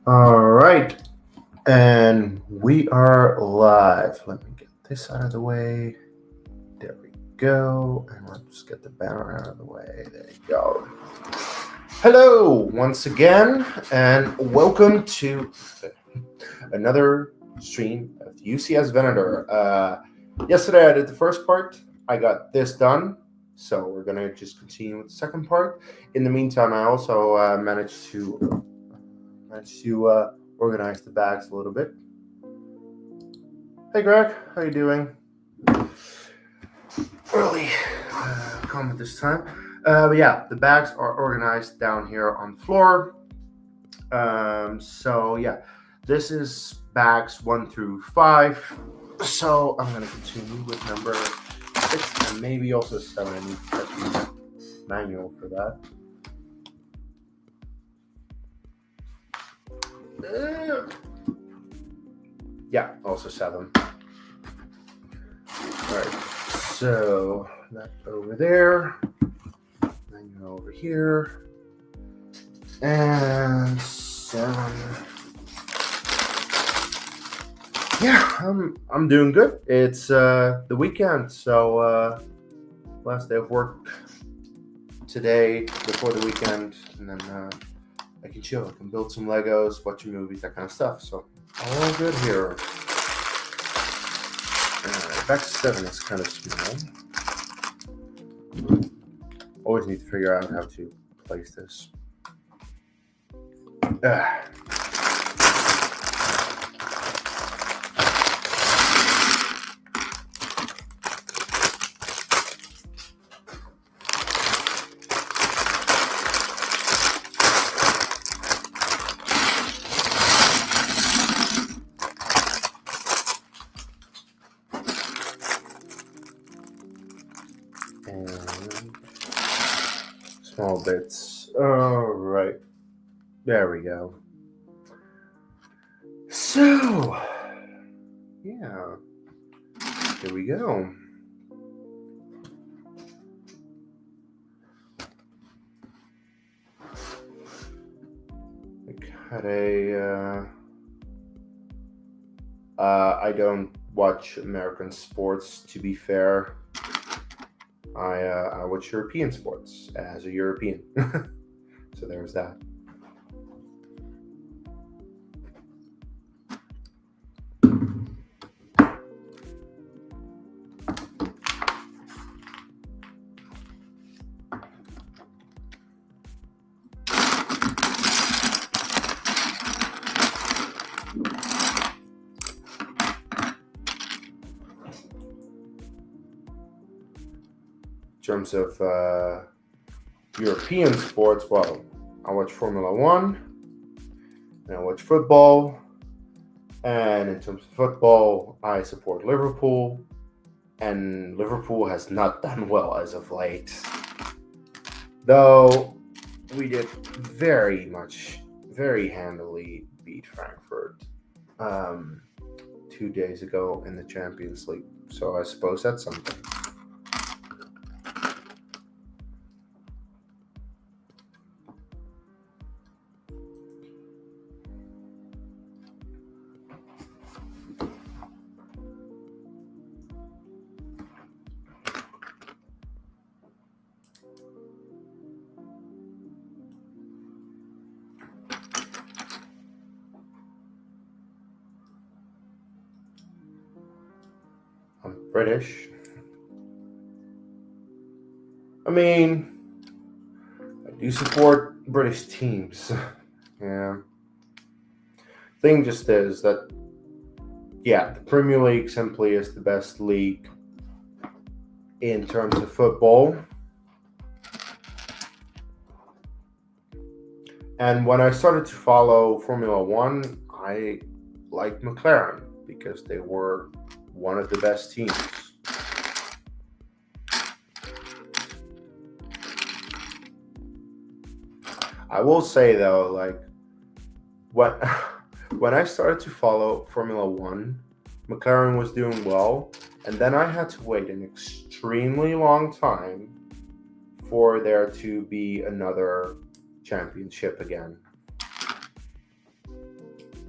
All right, and we are live. Let me get this out of the way. There we go. And let's get the banner out of the way. There you go. Hello, once again, and welcome to another stream of UCS Venator. Yesterday I did the first part. I got this done, so we're gonna just continue with the second part. In the meantime, I also managed to organize the bags a little bit. Hey, Greg, how you doing? Early comment this time. But yeah, the bags are organized down here on the floor. So yeah, this is bags 1 through 5. So I'm gonna continue with number 6 and maybe also 7. I need to check the manual for that. Yeah, also 7. All right, so that over there, manual over here, and 7. Yeah, I'm doing good. It's the weekend, so last day of work today before the weekend, and then I can chill. I can build some Legos, watch movies, that kind of stuff. So all good here. Back to 7 is kind of small. Always need to figure out how to place this. And small bits. All right, there we go. So, yeah, here we go. I don't watch American sports, to be fair. I watch European sports as a European. So there's that. In terms of European sports, well, I watch Formula One, and I watch football. And in terms of football, I support Liverpool, and Liverpool has not done well as of late. Though we did very handily beat Frankfurt 2 days ago in the Champions League. So I suppose that's something. I'm British. I mean, I do support British teams. Yeah. Thing just is that, yeah, the Premier League simply is the best league in terms of football. And when I started to follow Formula One, I liked McLaren because they were one of the best teams. I will say though, like what when I started to follow Formula One, McLaren was doing well, and then I had to wait an extremely long time for there to be another championship again.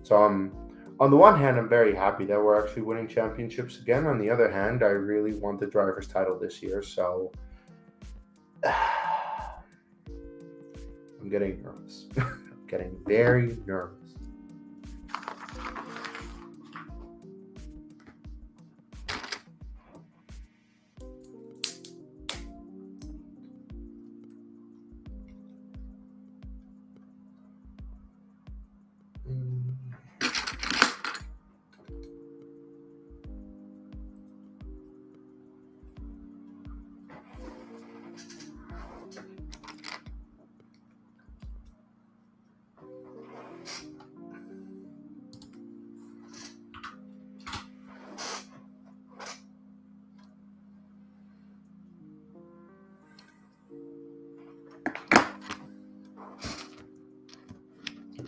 So on the one hand, I'm very happy that we're actually winning championships again. On the other hand, I really want the driver's title this year, so I'm getting nervous. I'm getting very nervous.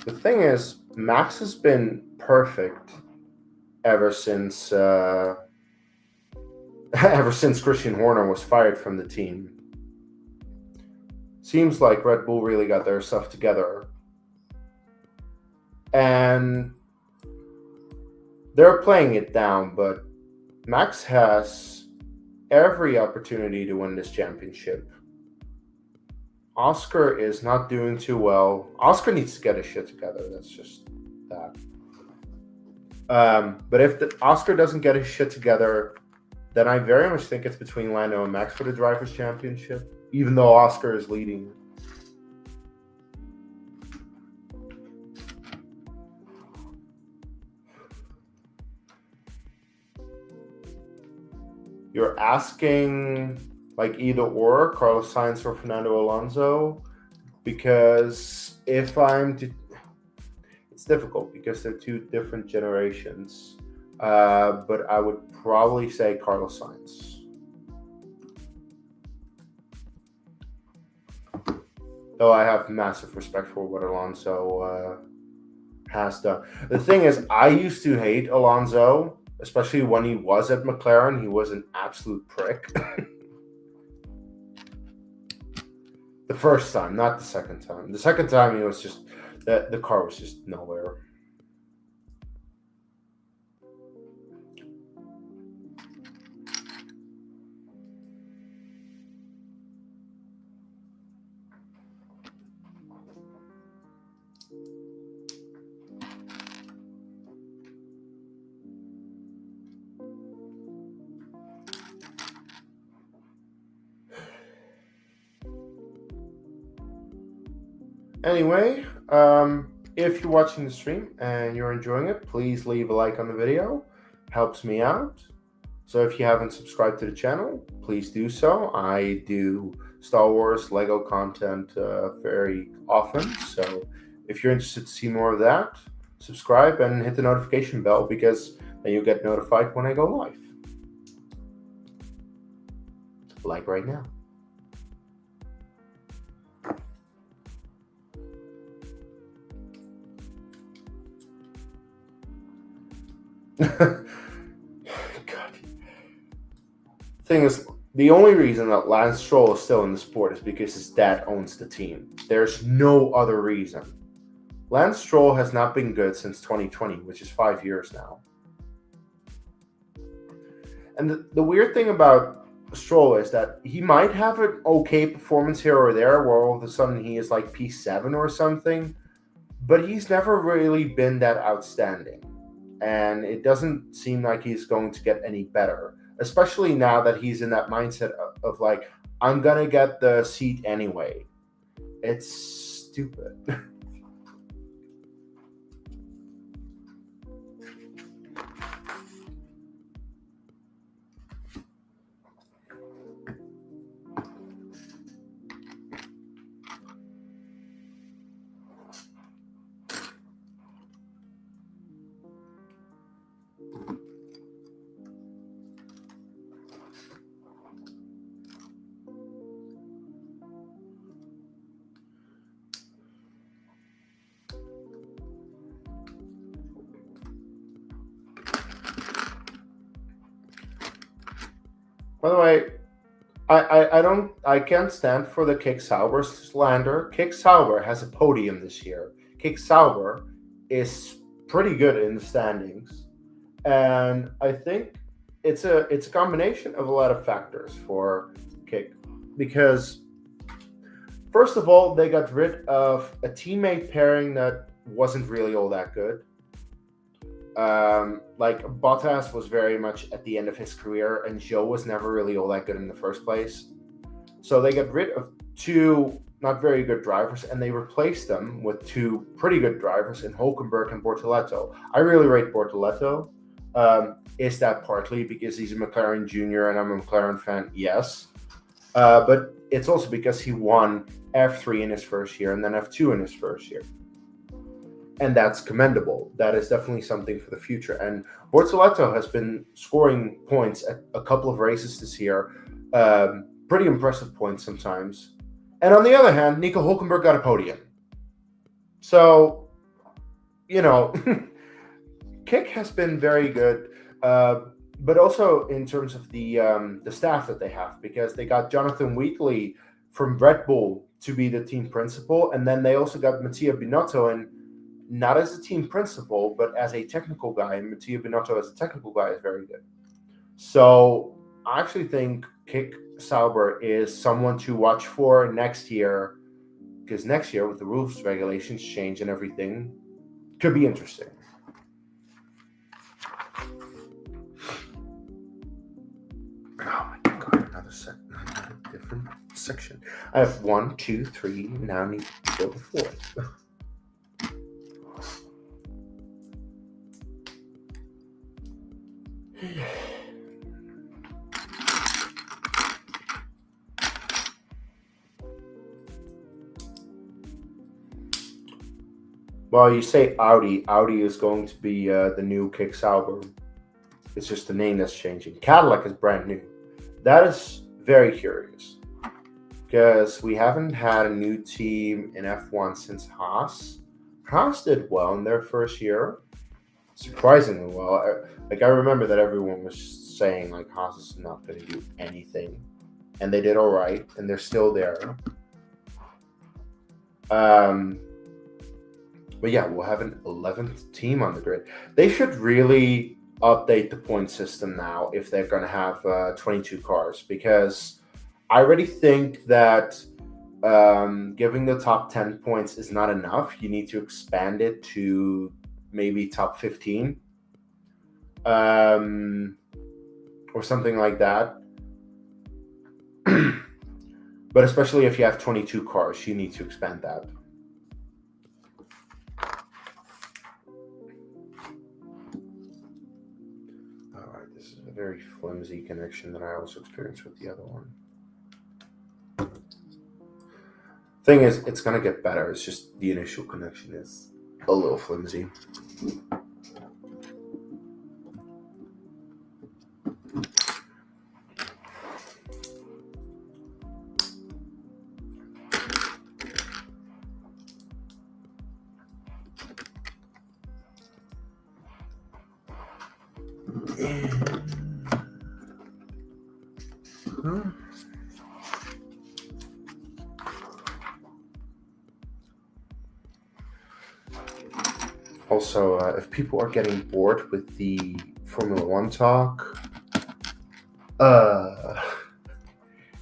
The thing is, Max has been perfect ever since ever since Christian Horner was fired from the team. Seems like Red Bull really got their stuff together, and they're playing it down. But Max has every opportunity to win this championship. Oscar is not doing too well. Oscar needs to get his shit together. That's just that. But if Oscar doesn't get his shit together, then I very much think it's between Lando and Max for the Drivers' Championship, even though Oscar is leading. You're asking like either or, Carlos Sainz or Fernando Alonso, because if it's difficult because they're two different generations. But I would probably say Carlos Sainz. Though I have massive respect for what Alonso has done. The thing is, I used to hate Alonso, especially when he was at McLaren. He was an absolute prick. The first time, not the second time. The second time, he was just the car was just nowhere. Anyway, if you're watching the stream and you're enjoying it, please leave a like on the video. Helps me out. So if you haven't subscribed to the channel, please do so. I do Star Wars LEGO content very often. So if you're interested to see more of that, subscribe and hit the notification bell, because then you'll get notified when I go live. Like right now. God. Thing is, the only reason that Lance Stroll is still in the sport is because his dad owns the team. There's no other reason. Lance Stroll has not been good since 2020, which is 5 years now. And the weird thing about Stroll is that he might have an okay performance here or there, where all of a sudden he is like P7 or something, but he's never really been that outstanding. And it doesn't seem like he's going to get any better, especially now that he's in that mindset of like, I'm going to get the seat anyway. It's stupid. By the way, I can't stand for the Kick Sauber slander. Kick Sauber has a podium this year. Kick Sauber is pretty good in the standings, and I think it's a combination of a lot of factors for Kick, because first of all, they got rid of a teammate pairing that wasn't really all that good. Like Bottas was very much at the end of his career, and Joe was never really all that good in the first place. So they got rid of two not very good drivers, and they replaced them with two pretty good drivers in Hulkenberg and Bortoleto. I really rate Bortoleto. Is that partly because he's a McLaren junior and I'm a McLaren fan? Yes. But it's also because he won F3 in his first year and then F2 in his first year. And that's commendable. That is definitely something for the future. And Bortoleto has been scoring points at a couple of races this year. Pretty impressive points sometimes. And on the other hand, Nico Hulkenberg got a podium. So, Kick has been very good. But also in terms of the staff that they have, because they got Jonathan Wheatley from Red Bull to be the team principal. And then they also got Mattia Binotto in, not as a team principal, but as a technical guy. And Mattia Binotto as a technical guy is very good. So I actually think Kick Sauber is someone to watch for next year, because next year with the rules regulations change and everything, could be interesting. Oh my god, another different section. I have 1, 2, 3, now I need to go to 4. Well, you say Audi. Audi is going to be the new Kick Sauber. It's just the name that's changing. Cadillac is brand new. That is very curious, because we haven't had a new team in F1 since Haas. Haas did well in their first year, surprisingly well. I remember that everyone was saying like Haas is not going to do anything, and they did all right, and they're still there. But yeah, we'll have an 11th team on the grid. They should really update the point system now if they're going to have 22 cars, because I already think that giving the top 10 points is not enough. You need to expand it to maybe top 15 or something like that. But especially if you have 22 cars, you need to expand that. Very flimsy connection that I also experienced with the other one. Thing is, it's gonna get better. It's just the initial connection is a little flimsy. Also, if people are getting bored with the Formula One talk,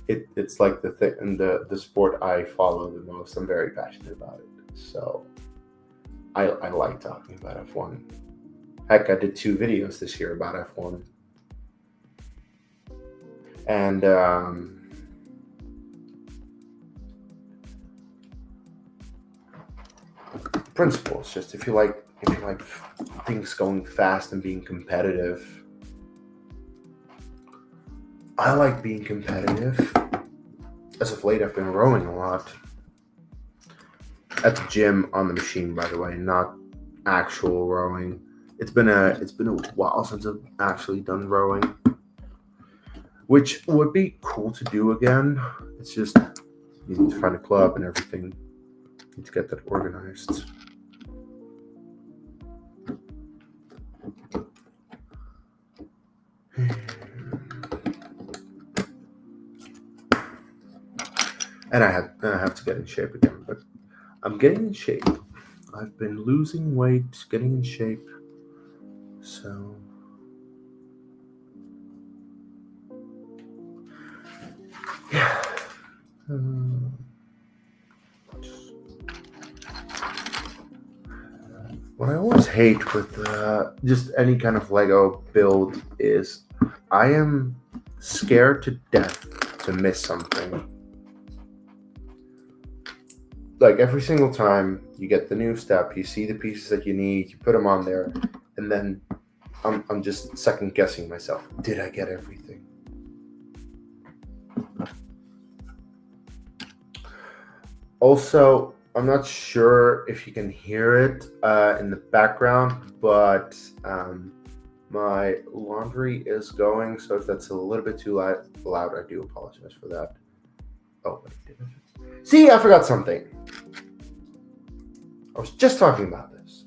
it's like the thing and the sport I follow the most. I'm very passionate about it, so I like talking about F1. Heck, I did 2 videos this year about F1, and principles. Just if you like things going fast and being competitive. I like being competitive. As of late, I've been rowing a lot. At the gym on the machine, by the way, not actual rowing. It's been a while since I've actually done rowing, which would be cool to do again. It's just you need to find a club and everything. You need to get that organized. And I have to get in shape again, but I'm getting in shape. I've been losing weight, getting in shape. So, yeah. What I always hate with just any kind of Lego build is I am scared to death to miss something. Like every single time you get the new step, you see the pieces that you need, you put them on there, and then I'm just second guessing myself. Did I get everything? Also, I'm not sure if you can hear it in the background, but my laundry is going, so if that's a little bit too loud, I do apologize for that. Oh, wait, did I? See, I forgot something. I was just talking about this.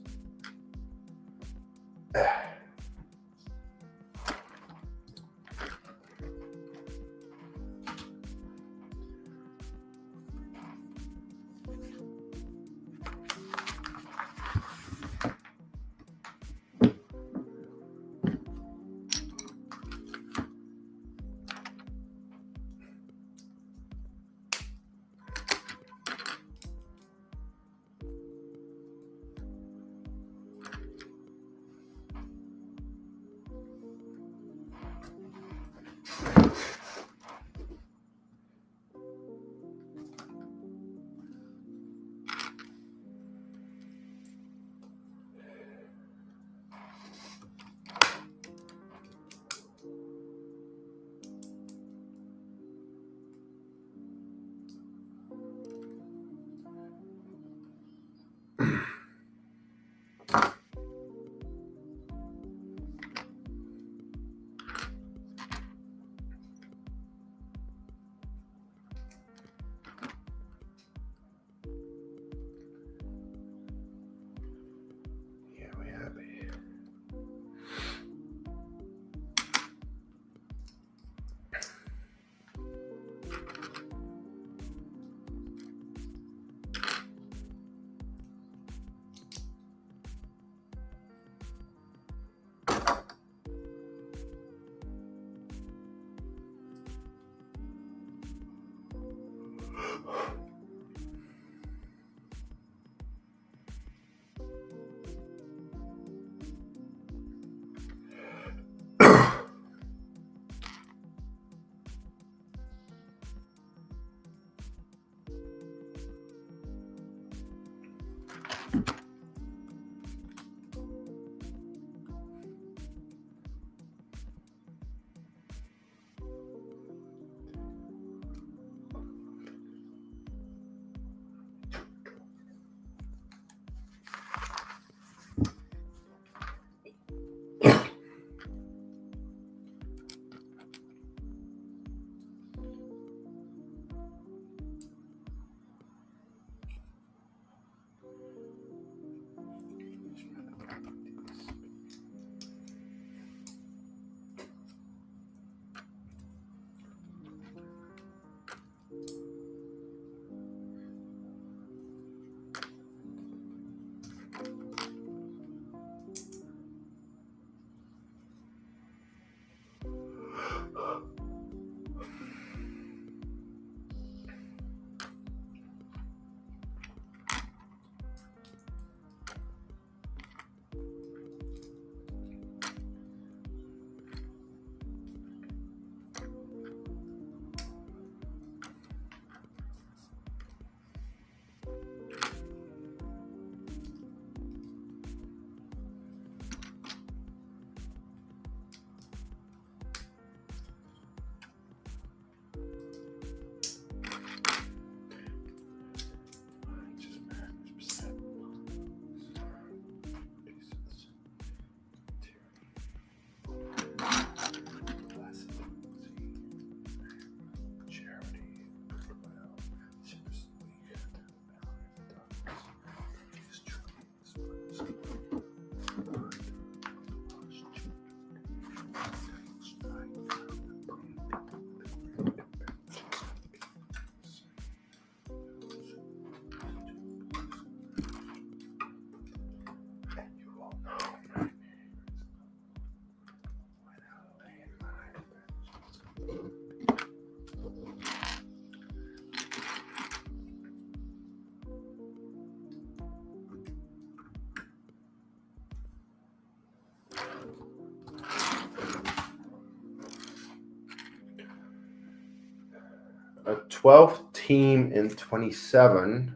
12th team in 27.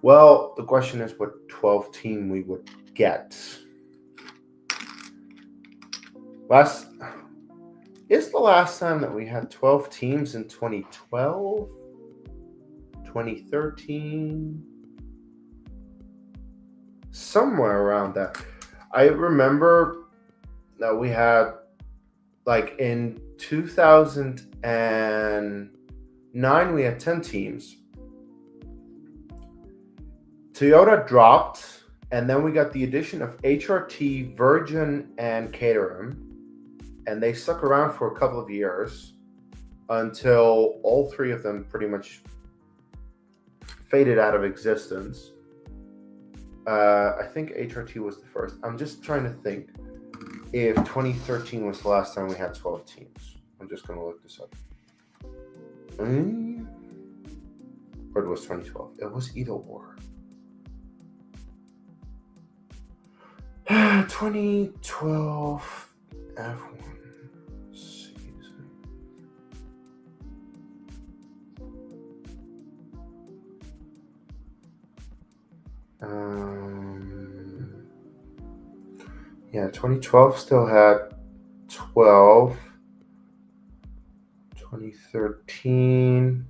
Well, the question is what 12th team we would get. Is the last time that we had 12 teams in 2012? 2013? Somewhere around that. I remember that we had, like, in 2009, we had 10 teams. Toyota dropped, and then we got the addition of HRT, Virgin, and Caterham. And they stuck around for a couple of years until all three of them pretty much faded out of existence. I think HRT was the first. I'm just trying to think if 2013 was the last time we had 12 teams. I'm just going to look this up. Or it was 2012. It was either or. 2012 F1 season. Yeah, 2012 still had 12. 2013.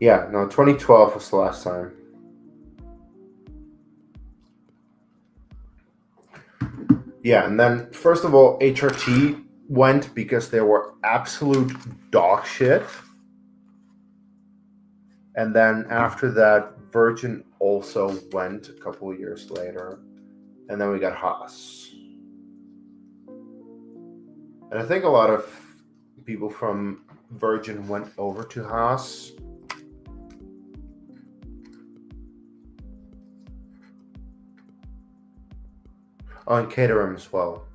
Yeah, no, 2012 was the last time. Yeah, and then first of all, HRT went because they were absolute dog shit. And then after that, Virgin also went a couple of years later. And then we got Haas. And I think a lot of people from Virgin went over to Haas. Oh, and Caterham as well.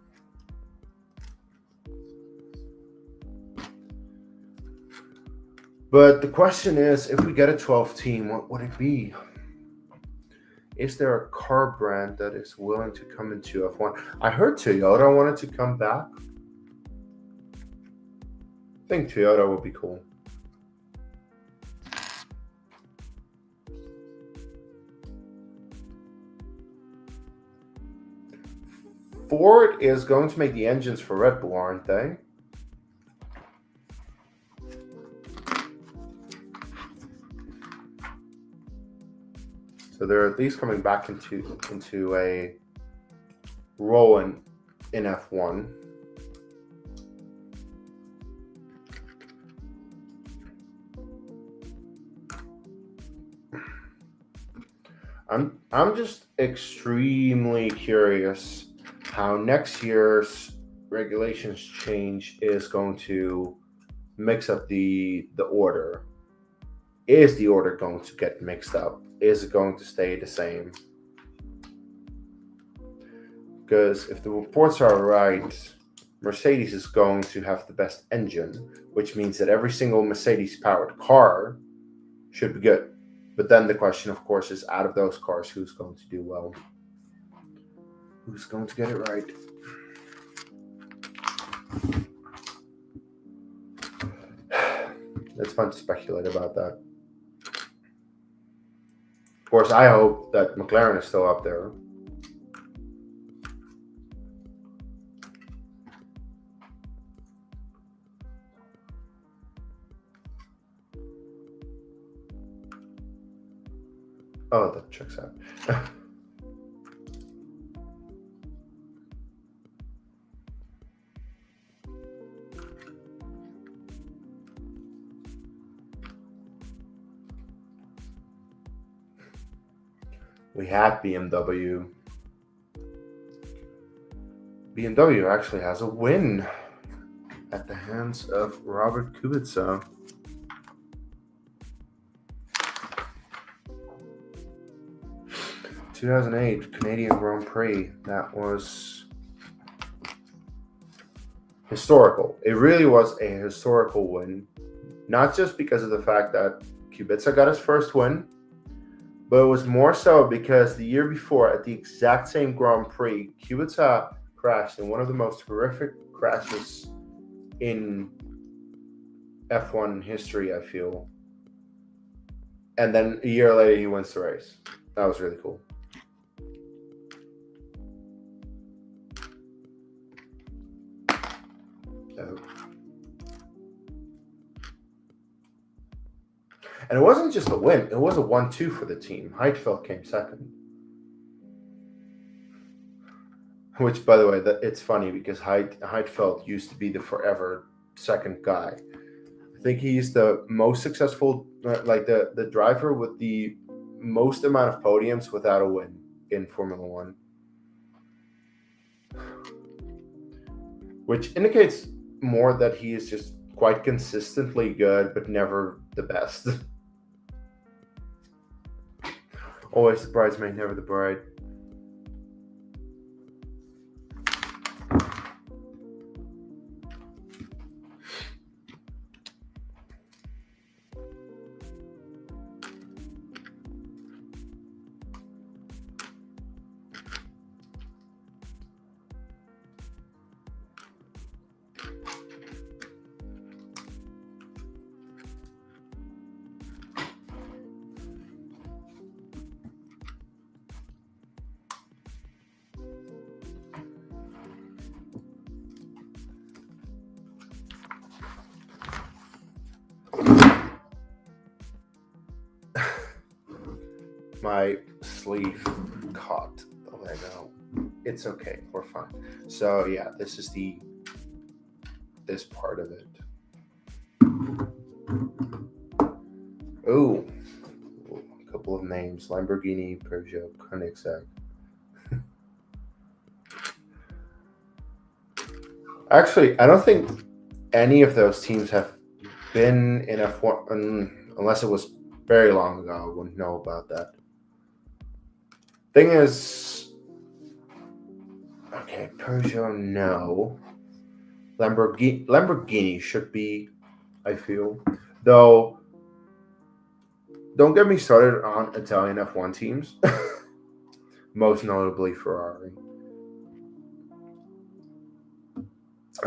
But the question is, if we get a 12th team, what would it be? Is there a car brand that is willing to come into F1? I heard Toyota wanted to come back. I think Toyota would be cool. Ford is going to make the engines for Red Bull, aren't they? So they're at least coming back into a role in F1. I'm just extremely curious how next year's regulations change is going to mix up the order. Is the order going to get mixed up? Is it going to stay the same? Because if the reports are right, Mercedes is going to have the best engine, which means that every single Mercedes-powered car should be good. But then the question, of course, is out of those cars, who's going to do well? Who's going to get it right? It's fun to speculate about that. Of course, I hope that McLaren is still up there. Oh, that checks out. We had BMW. BMW actually has a win at the hands of Robert Kubica. (2008) Canadian Grand Prix. That was historical. It really was a historical win. Not just because of the fact that Kubica got his first win, but it was more so because the year before, at the exact same Grand Prix, Kubica crashed in one of the most horrific crashes in F1 history, I feel. And then a year later, he wins the race. That was really cool. And it wasn't just a win, it was a 1-2 for the team. Heidfeld came second. Which, by the way, it's funny because Heidfeld used to be the forever second guy. I think he's the most successful, the driver with the most amount of podiums without a win in Formula One. Which indicates more that he is just quite consistently good, but never the best. Always the bridesmaid, never the bride. My sleeve caught the Lego. It's okay, we're fine. So yeah, this is this part of it. Oh, a couple of names: Lamborghini, Peugeot, Koenigsegg. Actually, I don't think any of those teams have been in F1 unless it was very long ago. I wouldn't know about that. Thing is, okay, Peugeot, no. Lamborghini should be, I feel. Though, don't get me started on Italian F1 teams. Most notably Ferrari.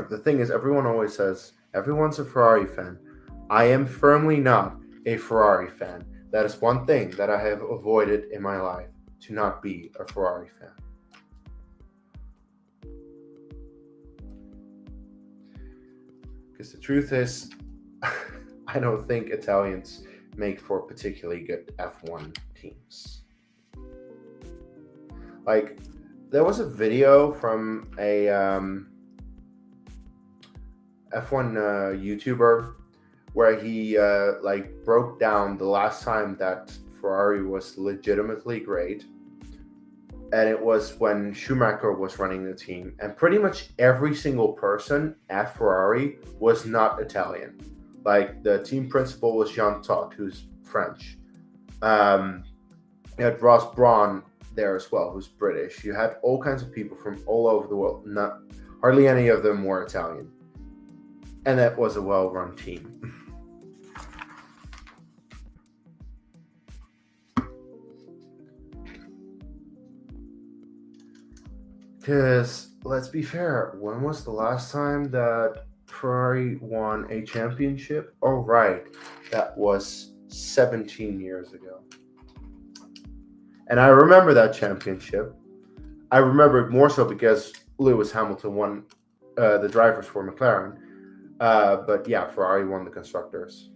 The thing is, everyone always says, everyone's a Ferrari fan. I am firmly not a Ferrari fan. That is one thing that I have avoided in my life, to not be a Ferrari fan. Because the truth is, I don't think Italians make for particularly good F1 teams. Like, there was a video from a F1 YouTuber where he broke down the last time that Ferrari was legitimately great, and it was when Schumacher was running the team, and pretty much every single person at Ferrari was not Italian. Like, the team principal was Jean Todt, who's French. You had Ross Brawn there as well, who's British. You had all kinds of people from all over the world. Hardly any of them were Italian. And that was a well-run team. Because, let's be fair, when was the last time that Ferrari won a championship? Oh, right. That was 17 years ago. And I remember that championship. I remember it more so because Lewis Hamilton won the drivers for McLaren. But yeah, Ferrari won the constructors.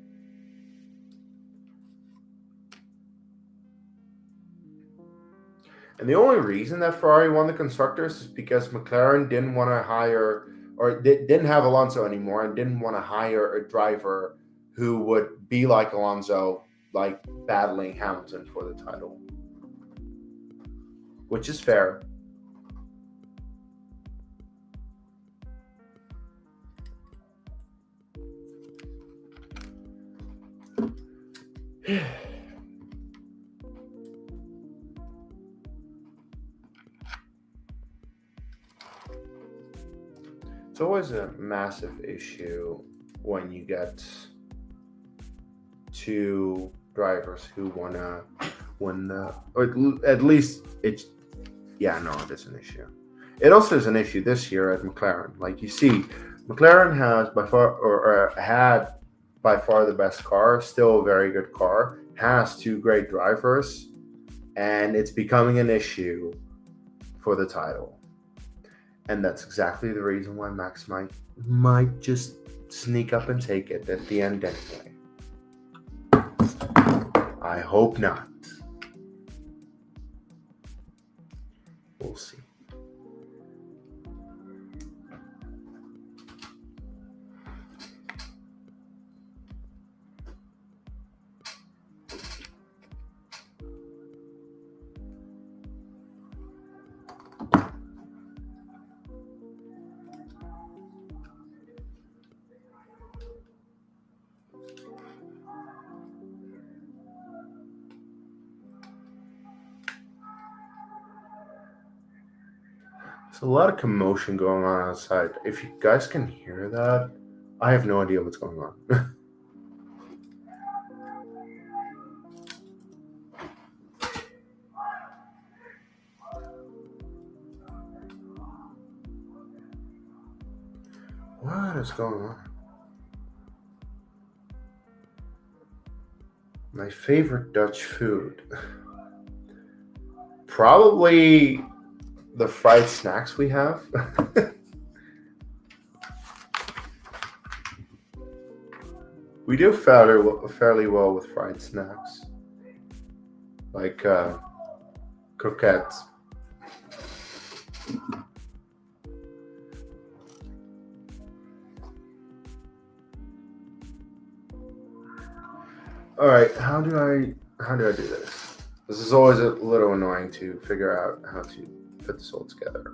And the only reason that Ferrari won the constructors is because McLaren didn't want to hire, or didn't have Alonso anymore, and didn't want to hire a driver who would be like Alonso, like battling Hamilton for the title. Which is fair. It's always a massive issue when you get two drivers who want to win or at least it's, yeah, no, it is an issue. It also is an issue this year at McLaren. Like you see, McLaren has by far, or had by far the best car, still a very good car, has two great drivers, and it's becoming an issue for the title. And that's exactly the reason why Max might just sneak up and take it at the end anyway. I hope not. We'll see. There's a lot of commotion going on outside. If you guys can hear that, I have no idea what's going on. What is going on? My favorite Dutch food. Probably the fried snacks we have. We do fairly well with fried snacks. Like croquettes. All right, how do I do this? This is always a little annoying to figure out how to put this all together.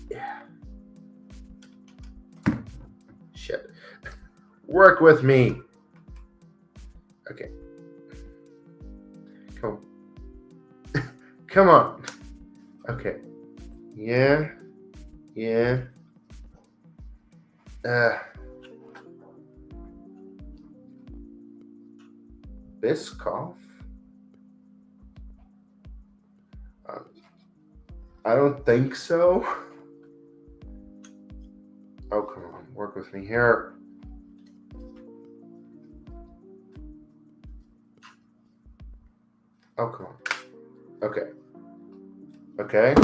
Yeah. Shit. Work with me. Okay. Come on. Come on. Okay. Yeah. Biscoff? I don't think so. Oh, come on. Work with me here. Oh, come on. Okay.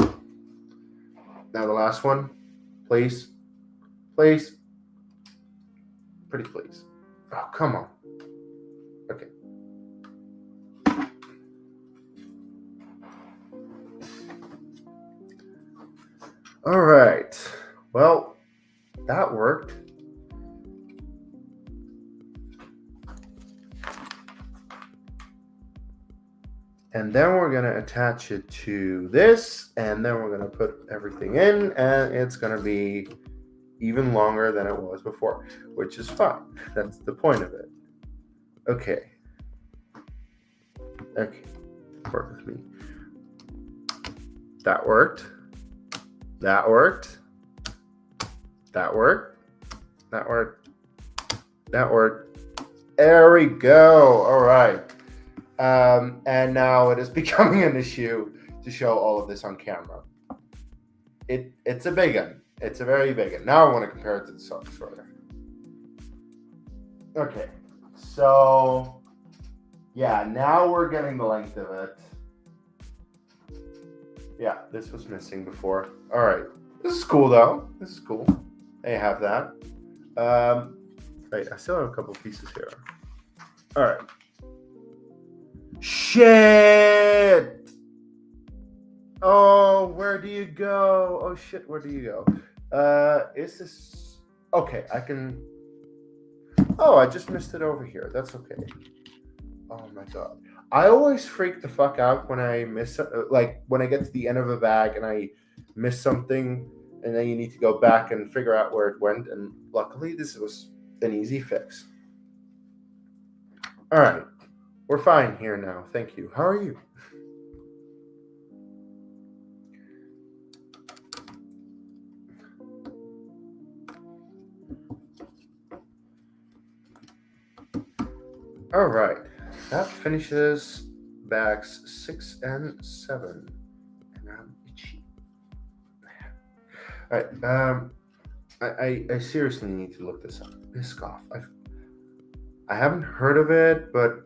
Now the last one. Please. Pretty please. Oh, come on. Okay. All right. Well, that worked. And then we're going to attach it to this, and then we're going to put everything in, and it's going to be even longer than it was before, which is fine. That's the point of it. Okay. Work with me. That worked. There we go. All right. And now it is becoming an issue to show all of this on camera. It's a big one. It's a very big one. Now I want to compare it to the socks further. Okay. So, yeah, now we're getting the length of it. Yeah, this was missing before. All right. This is cool, though. This is cool. They have that. Wait, I still have a couple pieces here. All right. Shit! Oh, where do you go? Oh, shit, where do you go? Is this... Okay, I can... Oh, I just missed it over here. That's okay. Oh, my God. I always freak the fuck out when I miss... Like, when I get to the end of a bag and I miss something, and then you need to go back and figure out where it went. And luckily, this was an easy fix. All right. We're fine here now. Thank you. How are you? All right. That finishes bags 6 and 7. And I'm itchy. All right. I seriously need to look this up. Biscoff. I haven't heard of it, but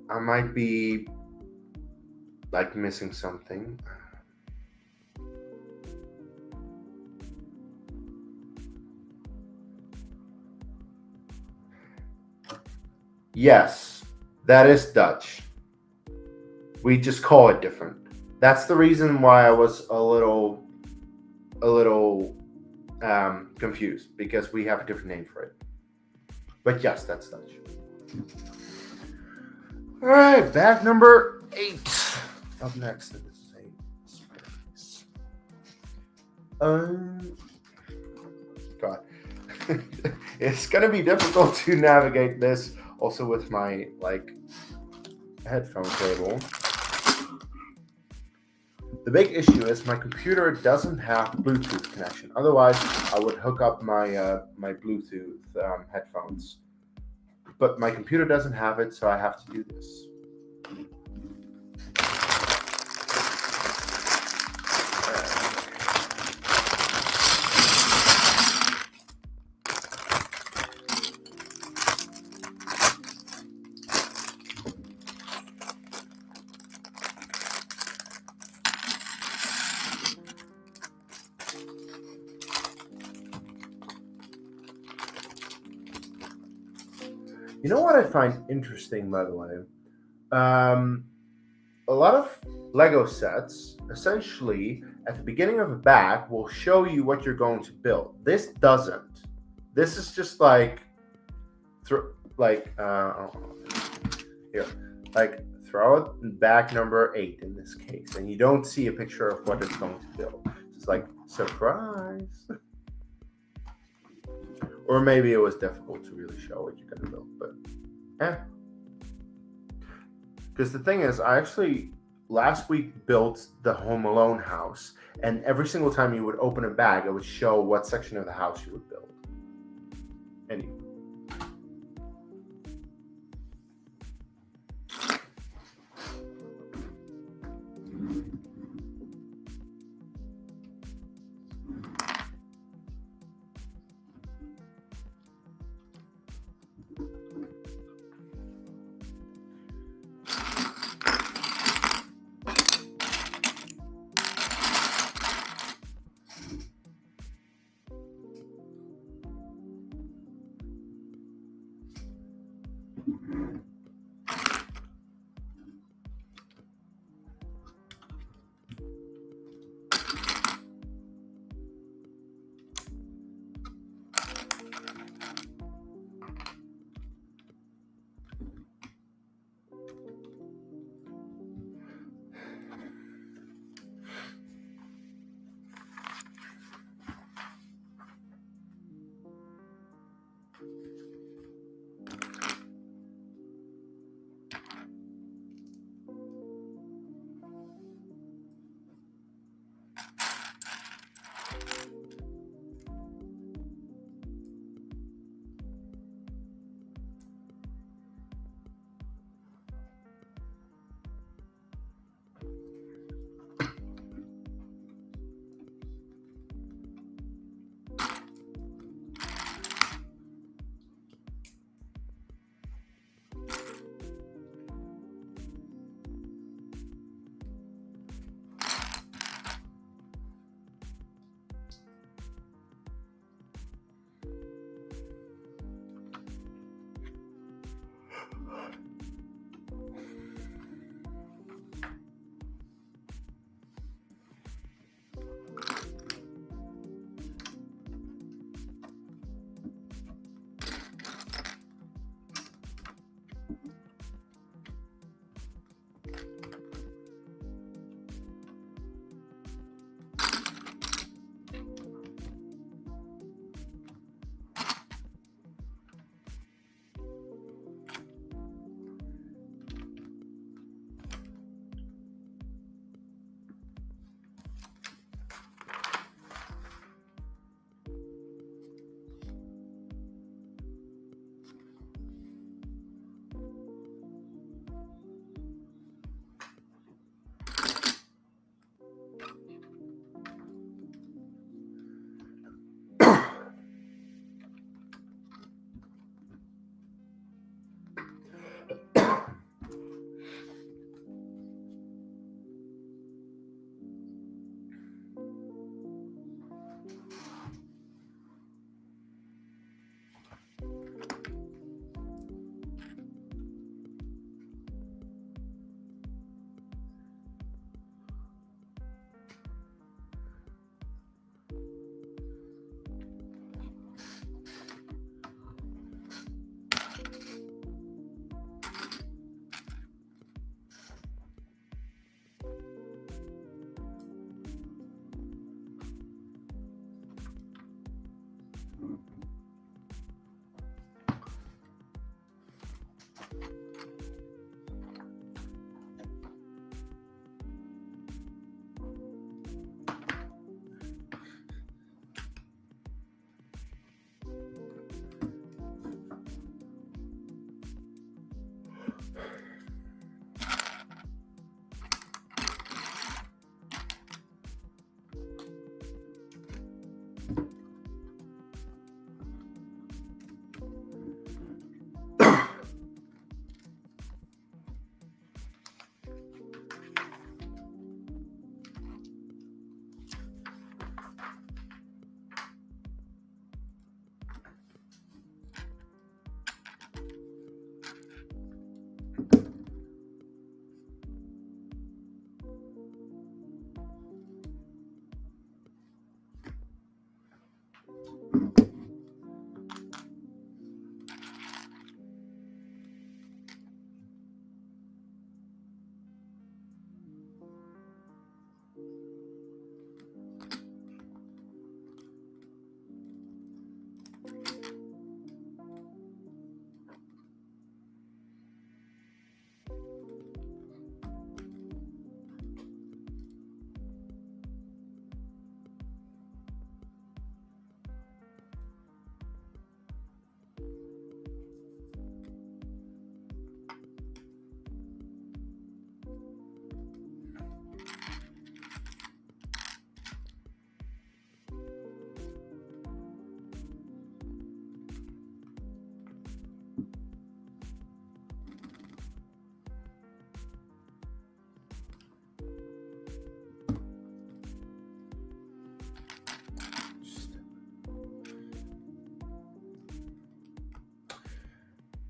I might be like missing something. Yes, that is Dutch. We just call it different. That's the reason why I was a little confused because we have a different name for it. But yes, that's Dutch. All right, bag number 8. Up next in the same space. God, it's gonna be difficult to navigate this. Also with my headphone cable. The big issue is my computer doesn't have Bluetooth connection. Otherwise, I would hook up my Bluetooth headphones. But my computer doesn't have it, so I have to do this. You know what I find interesting, by the way? A lot of Lego sets, essentially, at the beginning of a bag, will show you what you're going to build. This doesn't. This is just like, here, like throw it in bag number 8 in this case, and you don't see a picture of what it's going to build. It's like surprise. Or maybe it was difficult to really show what you're going to build, but Because the thing is, I actually last week built the Home Alone house, and every single time you would open a bag, it would show what section of the house you would build. Anyway.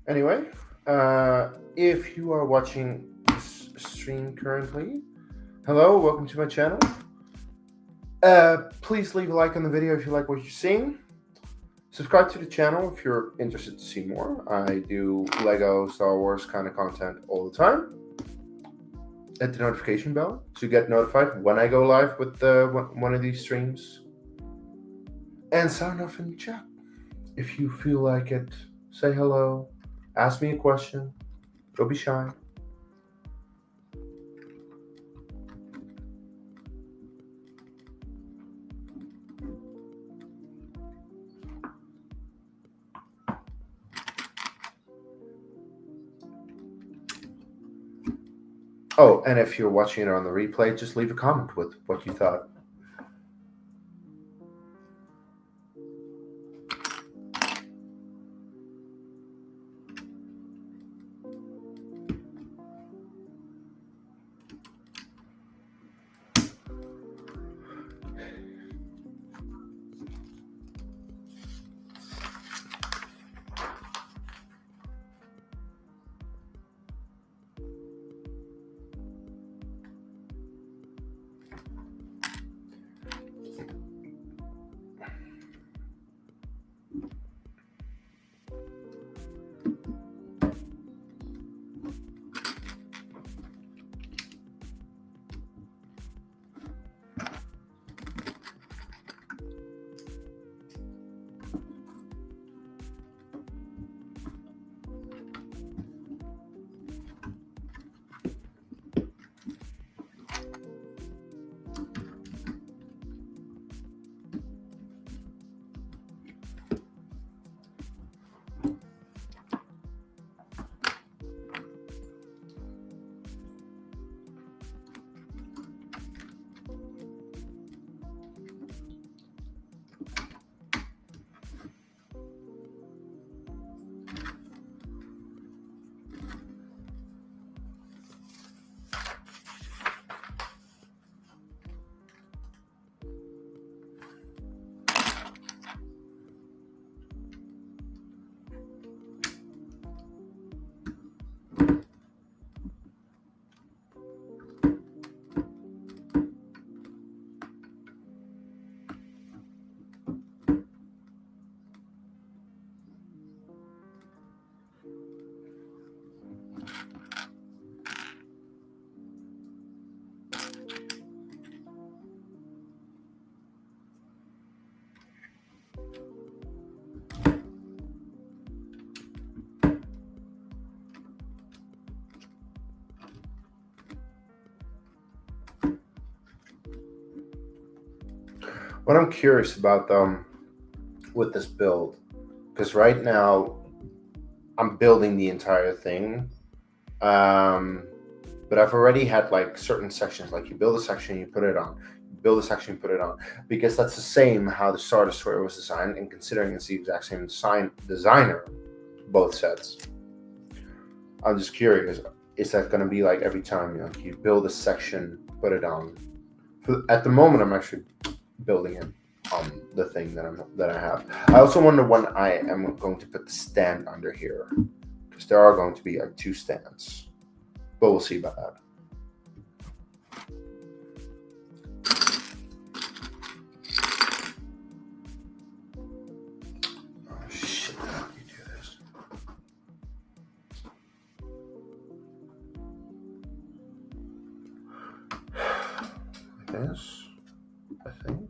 Anyway, if you are watching this stream currently, hello, welcome to my channel. Please leave a like on the video if you like what you're seeing. Subscribe to the channel if you're interested to see more. I do Lego, Star Wars kind of content all the time. Hit the notification bell to get notified when I go live with one of these streams. And sound off in the chat. If you feel like it, say hello, ask me a question, don't be shy. Oh, and if you're watching it on the replay, just leave a comment with what you thought. What I'm curious about with this build, because right now I'm building the entire thing But I've already had like certain sections, like you build a section, you put it on, build a section, put it on, because that's the same how the starter story was designed. And considering it's the exact same designer, both sets, I'm just curious, is that going to be like every time you build a section, put it on? At the moment, I'm actually building it on the thing that I have. I also wonder when I am going to put the stand under here, because there are going to be like 2 stands, but we'll see about that. Oh shit! How do you do this? Like this, I think.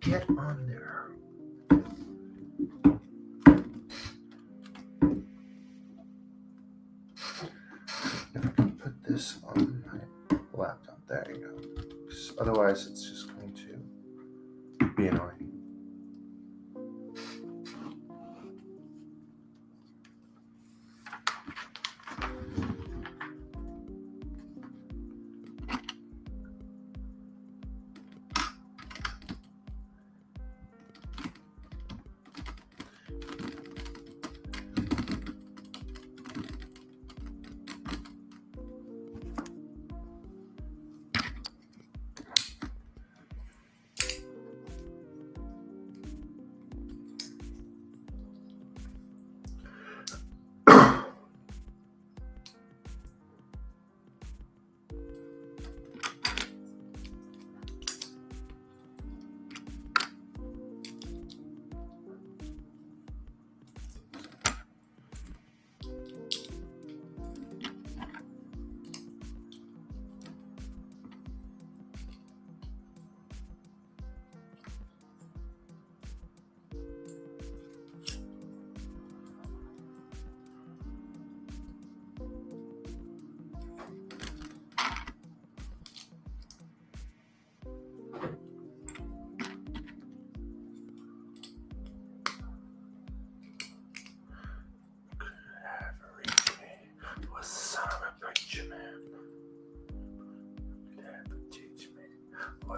Get on there. If I can put this on my laptop, there you go. Because otherwise, it's just going to be annoying.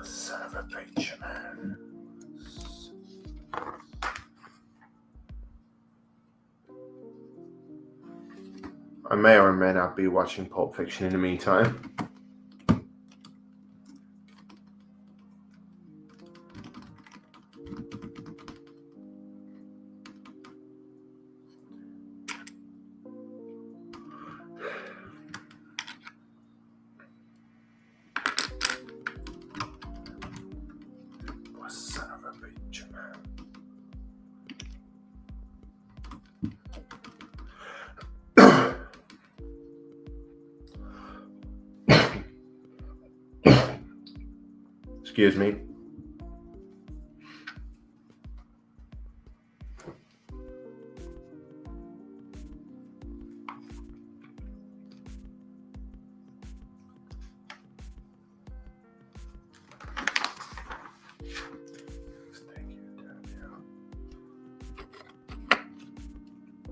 Son of a preacher man. I may or may not be watching Pulp Fiction in the meantime. Son of a preacher man. Excuse me.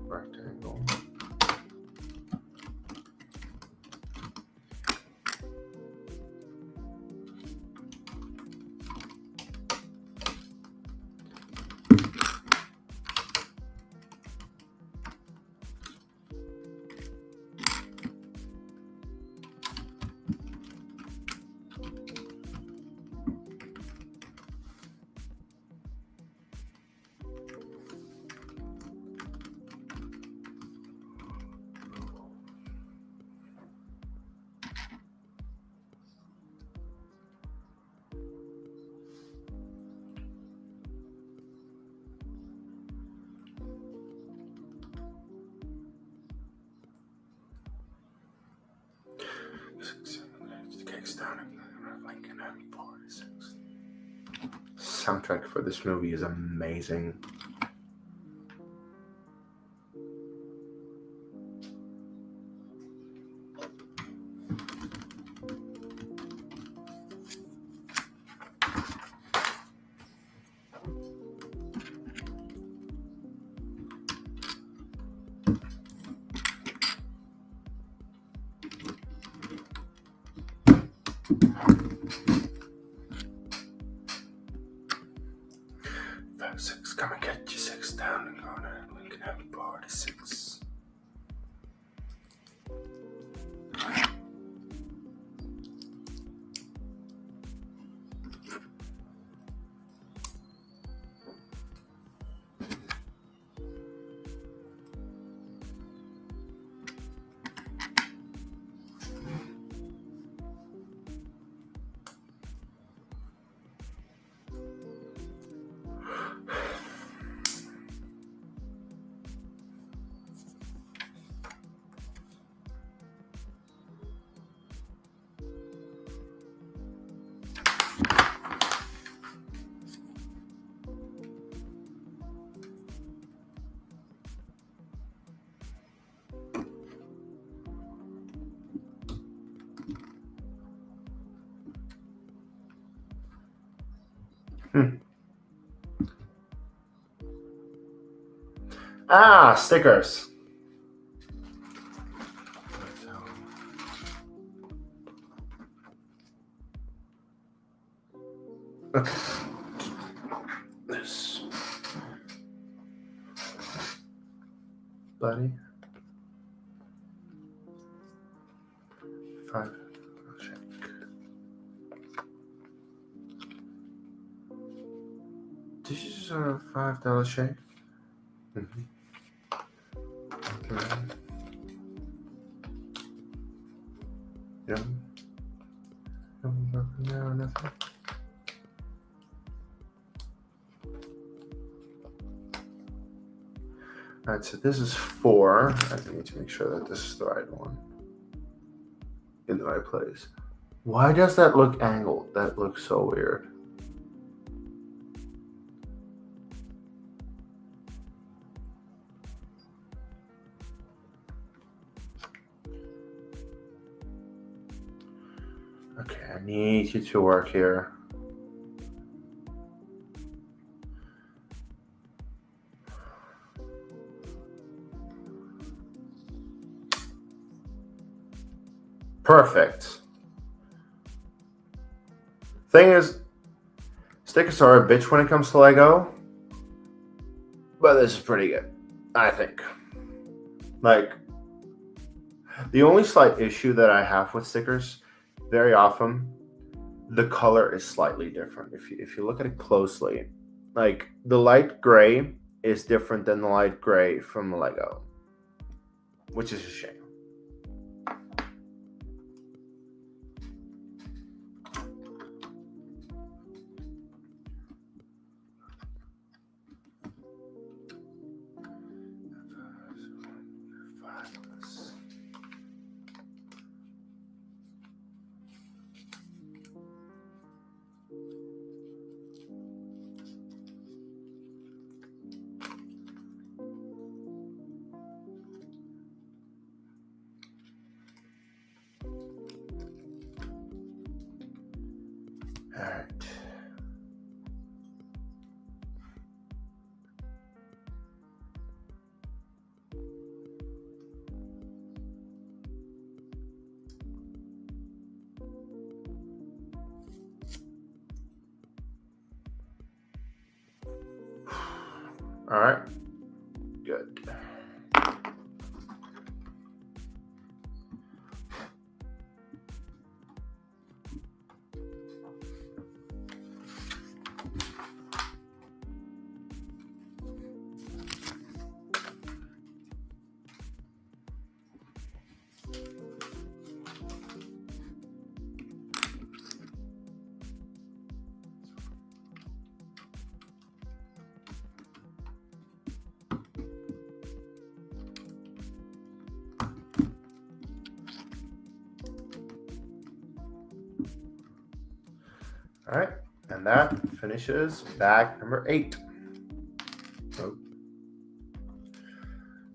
Rectangle. Soundtrack for this movie is amazing. Five, six, come and get you 6 down and go to Lincoln Happy Party 6. Ah, stickers. This, buddy. 5. Check. This is a $5 shake. Mm-hmm. Okay. Yep. No, nothing. All right, so this is 4. I need to make sure that this is the right one. In the right place. Why does that look angled? That looks so weird. Okay, I need you to work here. Perfect. Thing is, stickers are a bitch when it comes to Lego, but this is pretty good, I think. Like, the only slight issue that I have with stickers, very often, the color is slightly different. If you look at it closely, like the light gray is different than the light gray from Lego, which is a shame. All right. All right. Good. All right, and that finishes bag number 8.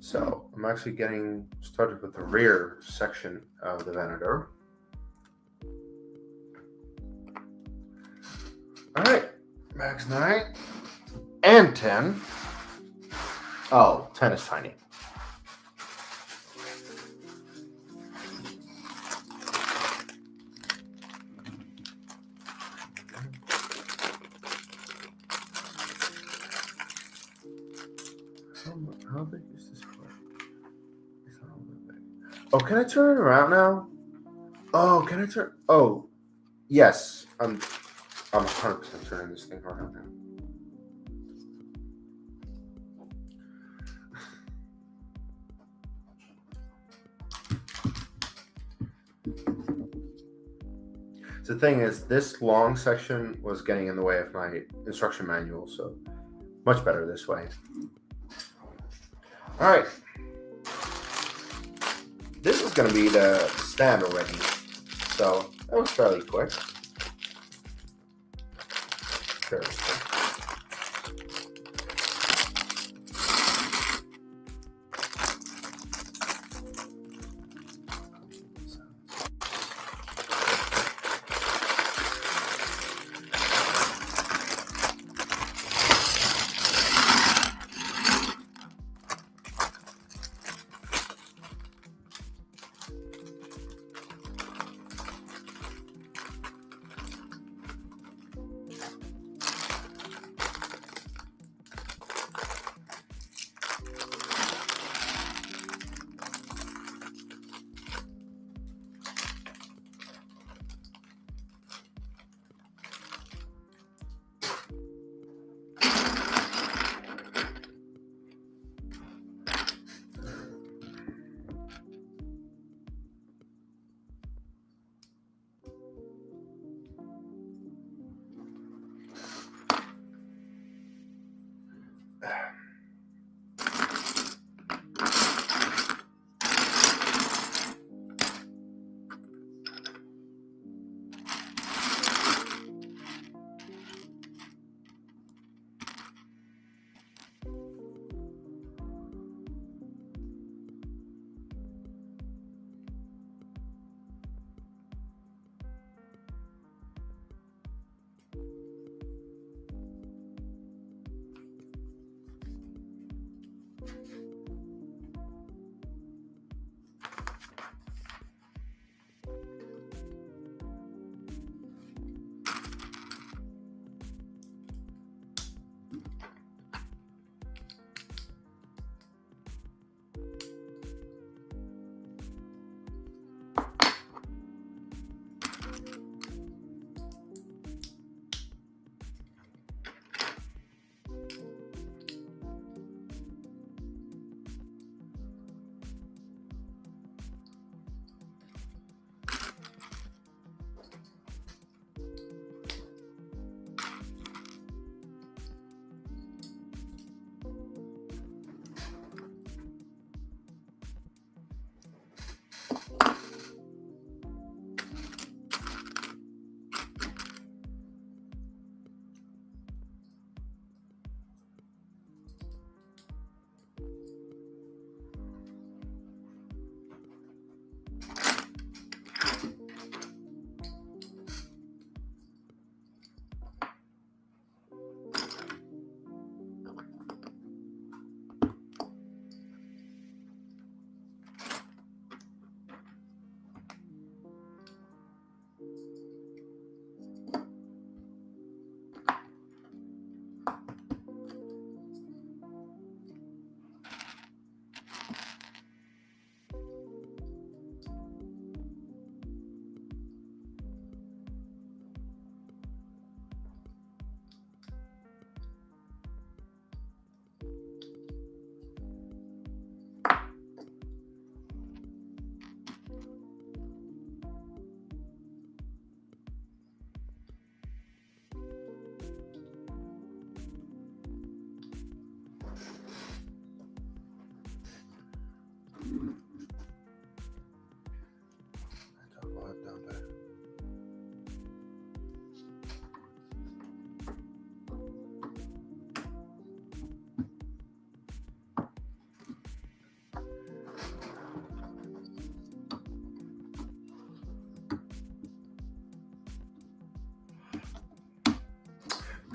So I'm actually getting started with the rear section of the Venator. All right, bags 9 and 10. Oh, 10 is tiny. How big is this part? It's not all that big. Oh, can I turn it around now? Oh, can I turn? Oh, yes. I'm 100% turning this thing around now. So the thing is, this long section was getting in the way of my instruction manual, so much better this way. All right. This is going to be the stand already, so that was fairly quick. Fairly quick.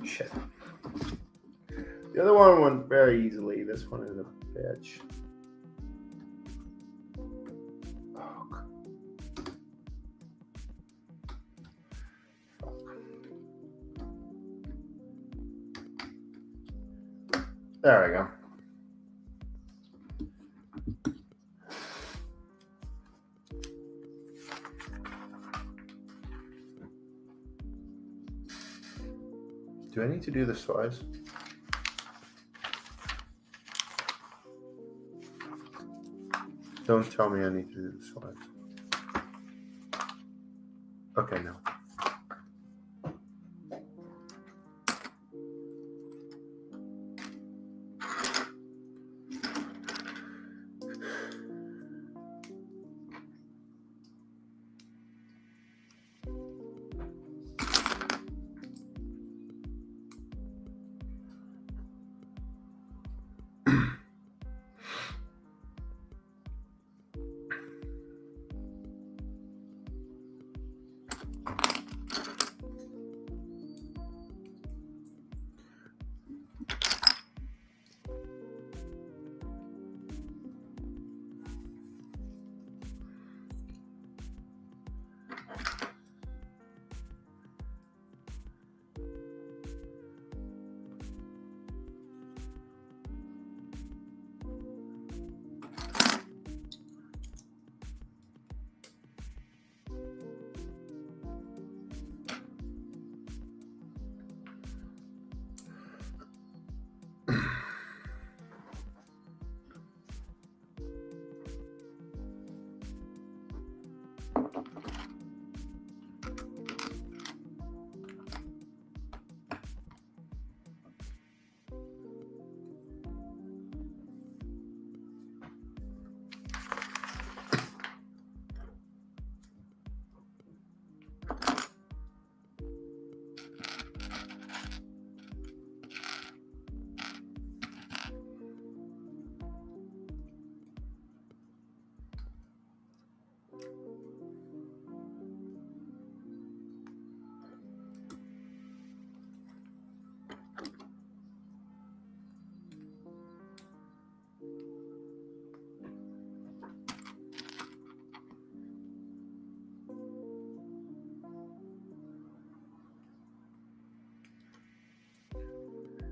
Shit. The other one went very easily. This one is a bitch. Oh, fuck. There we go. Do I need to do this twice? Don't tell me I need to do this twice. Okay, no.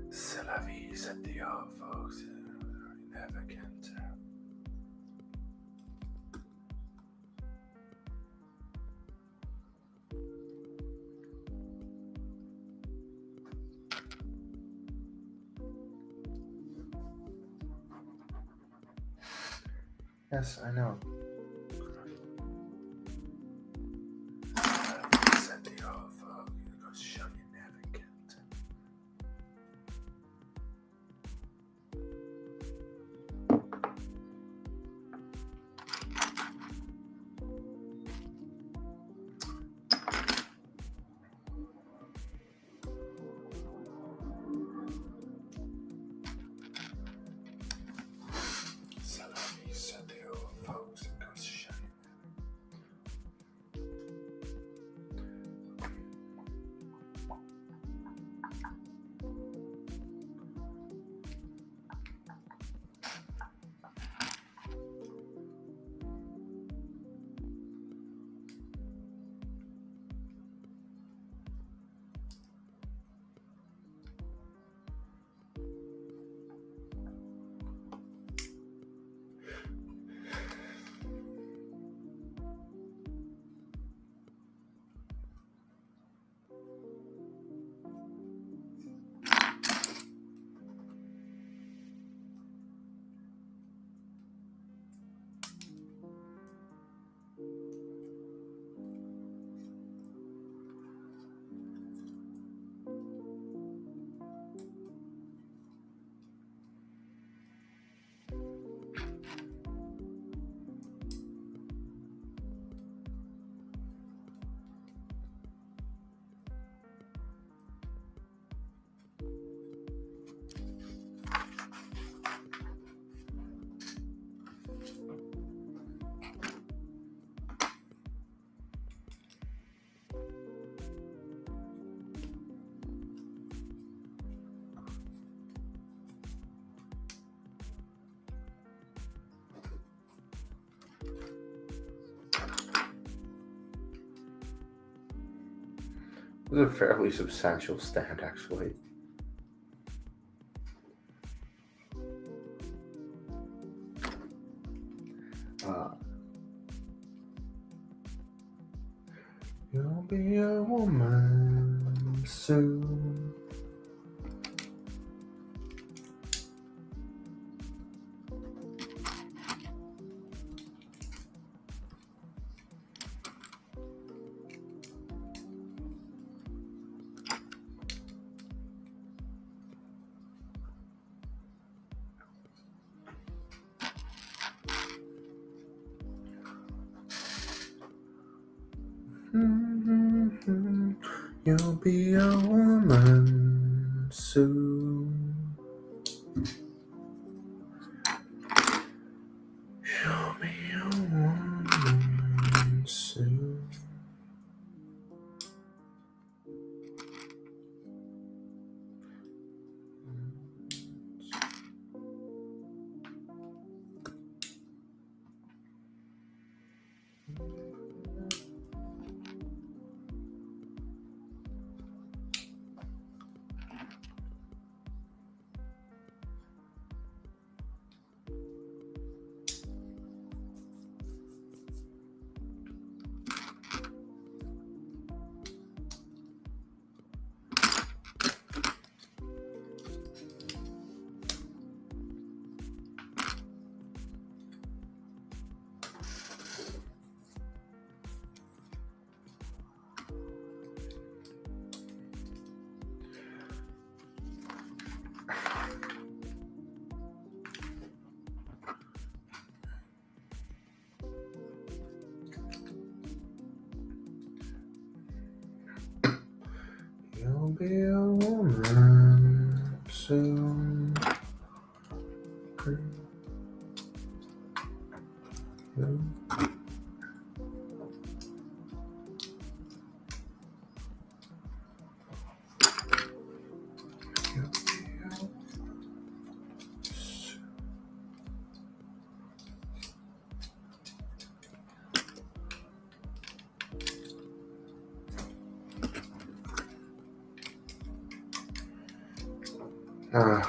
C'est la vie, c'est Dieu, folks. You never can tell. Yes, I know. C'est Dieu, folks. It goes to show you never can tell. C'est la vie, c'est Dieu, folks. It goes to show you. It was a fairly substantial stand, actually. You'll be a woman soon. You'll be a woman soon. You'll be a woman soon. You'll be a woman soon.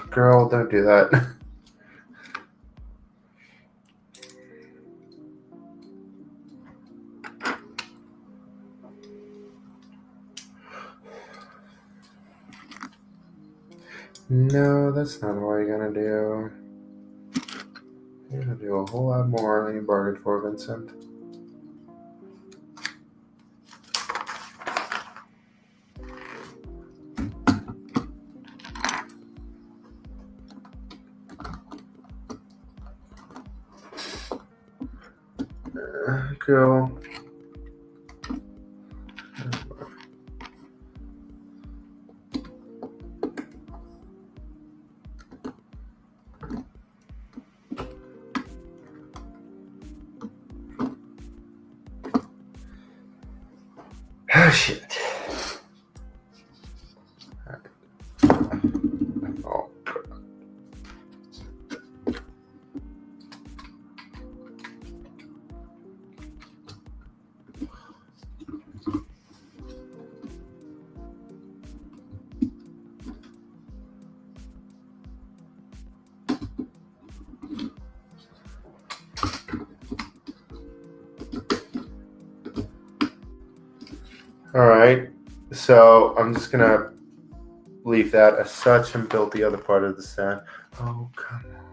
Girl, don't do that. No, that's not what you're gonna do. You're gonna do a whole lot more than you bargained for, Vincent. Girl. Oh, shit. Oh, God. All right, so I'm just gonna leave that as such and build the other part of the set. Oh, come on.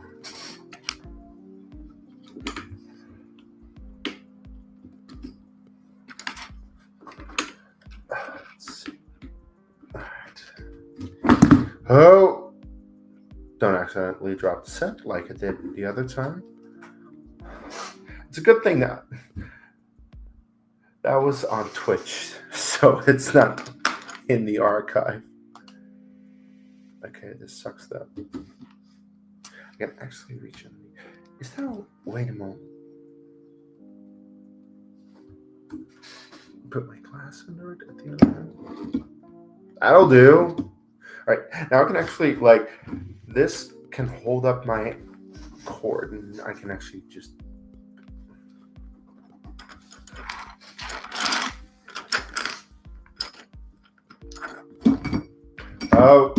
Let's see. All right. Oh, don't accidentally drop the set like I did the other time. It's a good thing that was on Twitch, so it's not in the archive. Okay, this sucks though. I can actually reach in. Is there a wait a moment? Put my glass under it at the other end. That'll do. All right, now I can actually this can hold up my cord, and I can actually just. Oh.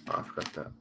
Oh, I forgot that.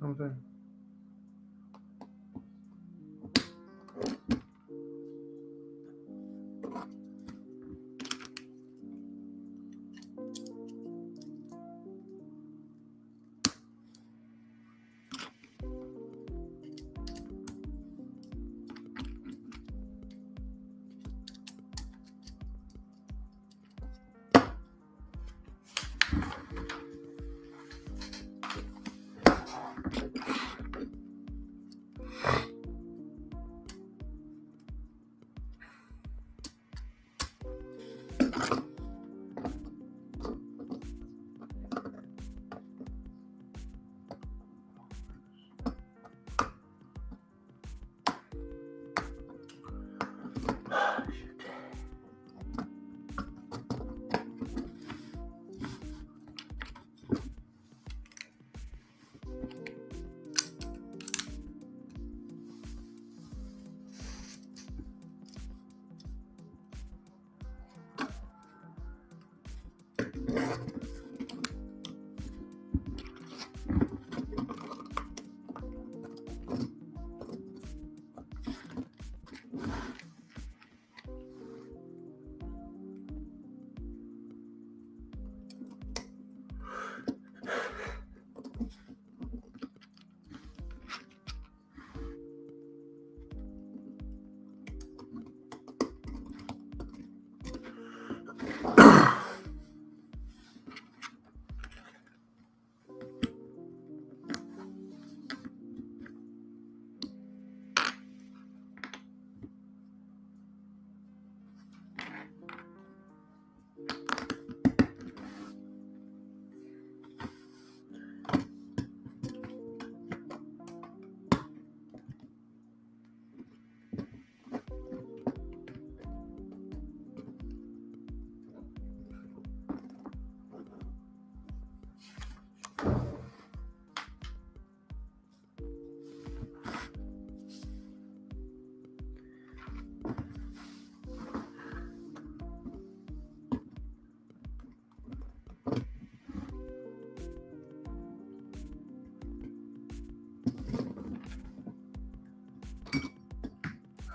Something.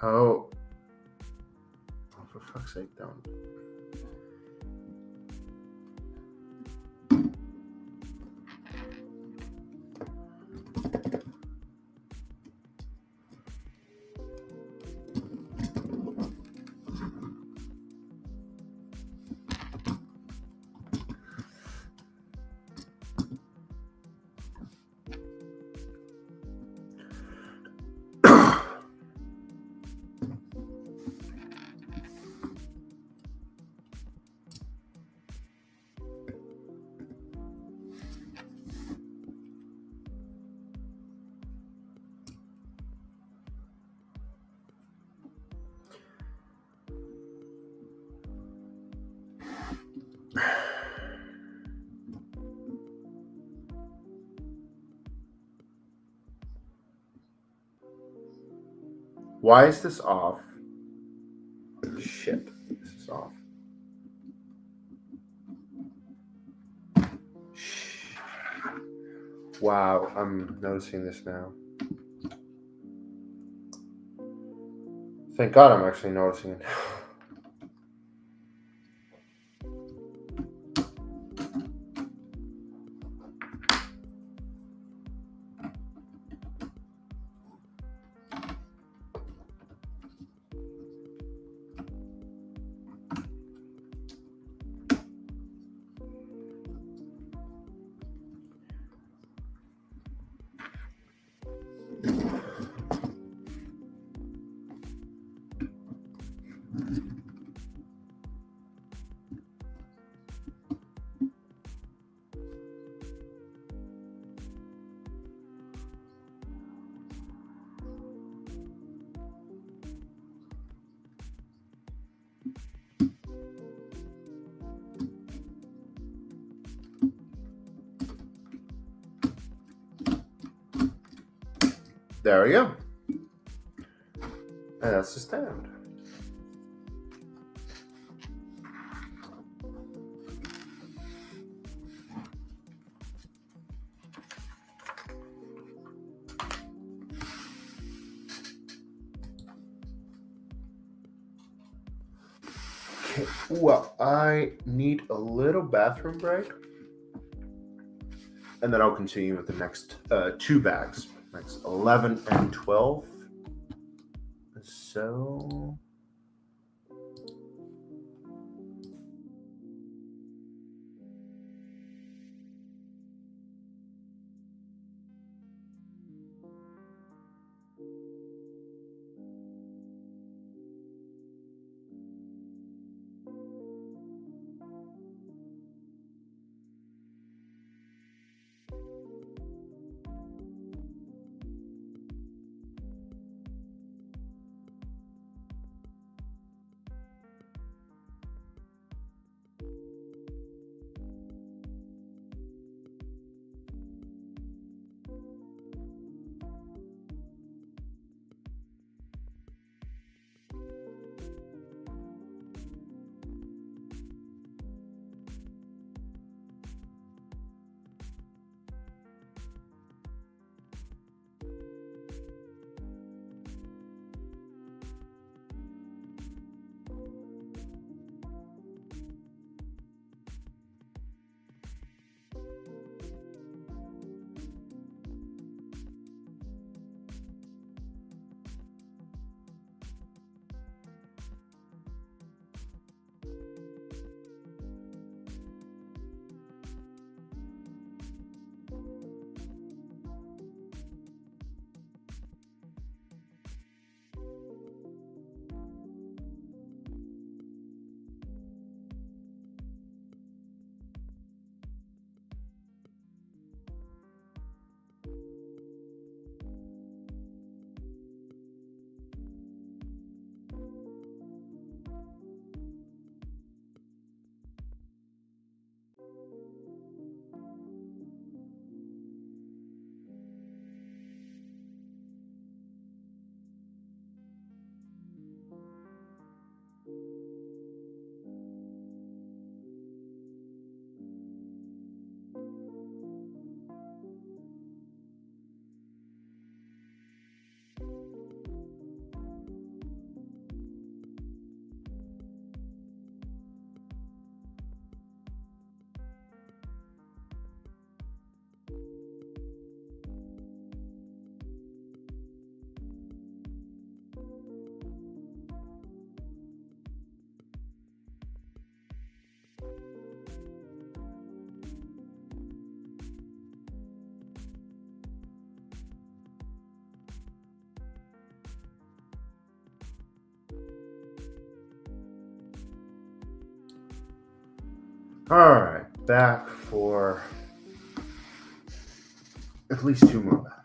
Oh, for fuck's sake, don't. Why is this off? Shit, this is off. Wow, I'm noticing this now. Thank God I'm actually noticing it now. There we go. And that's the stand. Okay, well, I need a little bathroom break. And then I'll continue with the next two bags. Next 11 and 12. So... Alright, back for at least 2 more packs.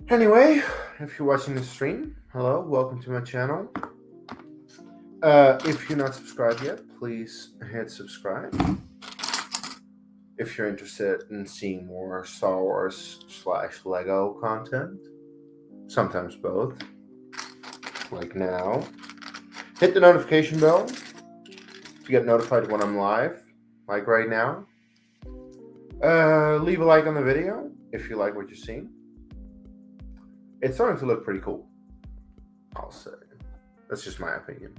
Anyway, if you're watching the stream, hello, welcome to my channel. If you're not subscribed yet, please hit subscribe. If you're interested in seeing more Star Wars / Lego content, sometimes both, like now, hit the notification bell to get notified when I'm live, like right now. Leave a like on the video if you like what you're seeing. It's starting to look pretty cool, I'll say. That's just my opinion.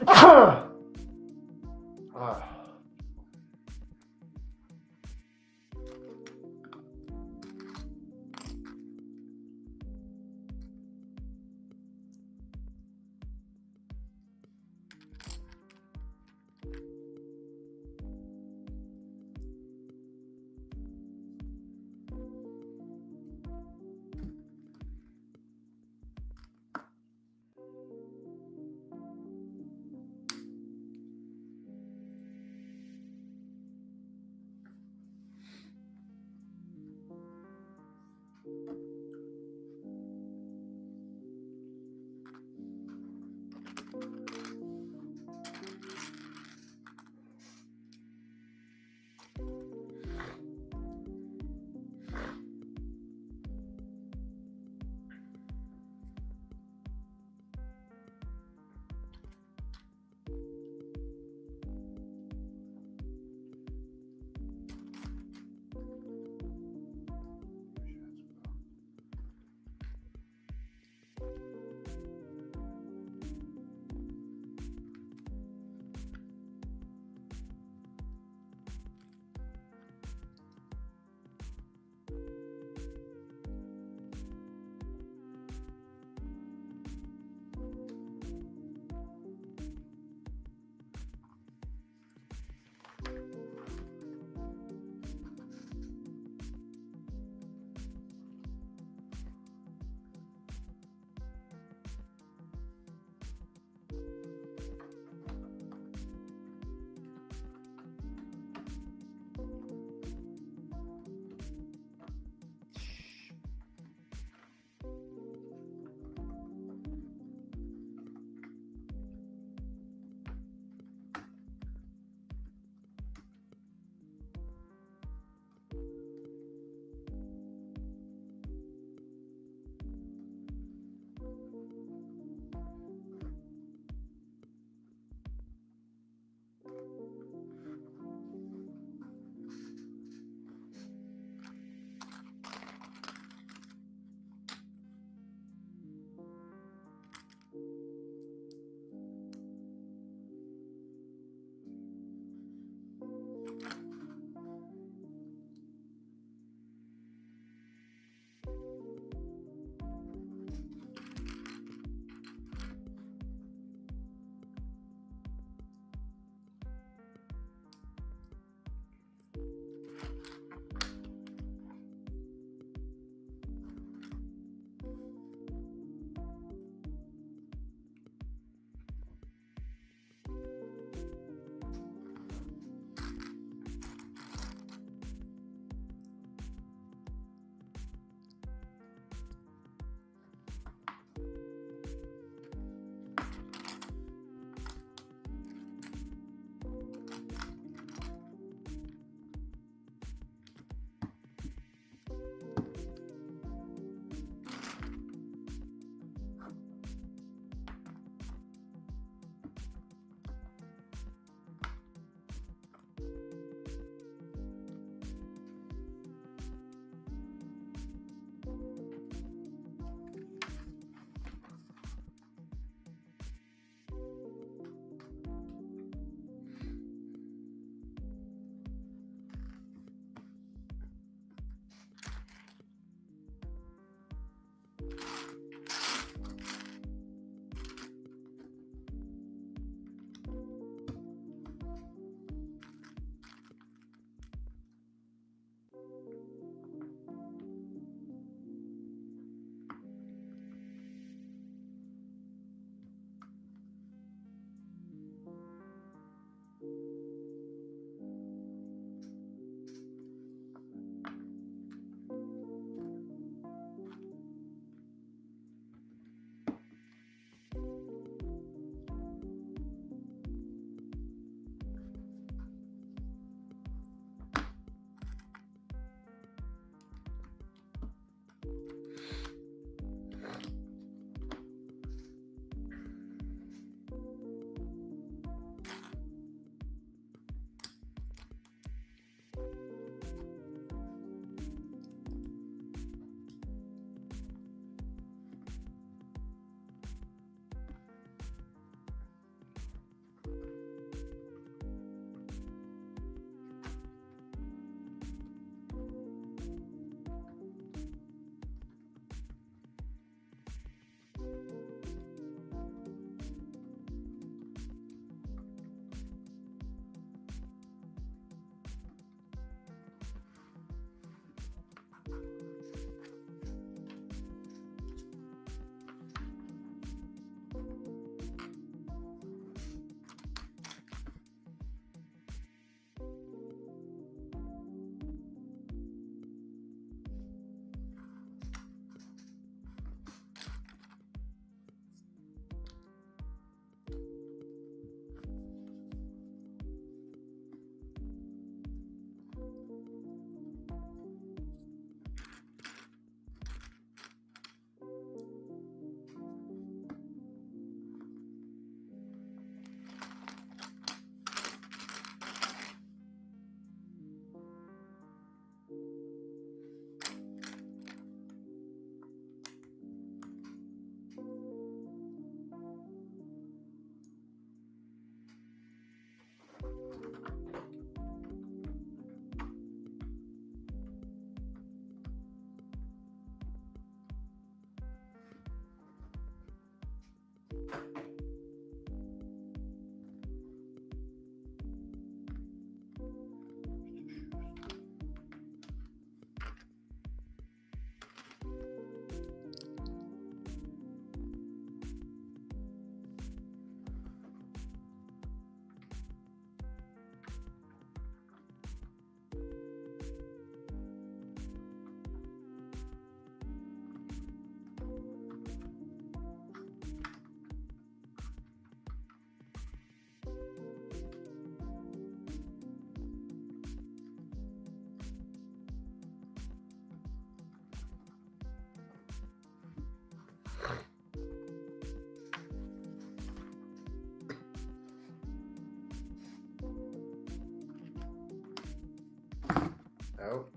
Ah. out.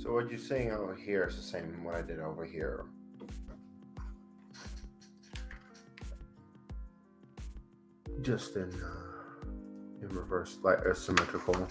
So what you're seeing over here is the same what I did over here. Just in reverse, like symmetrical.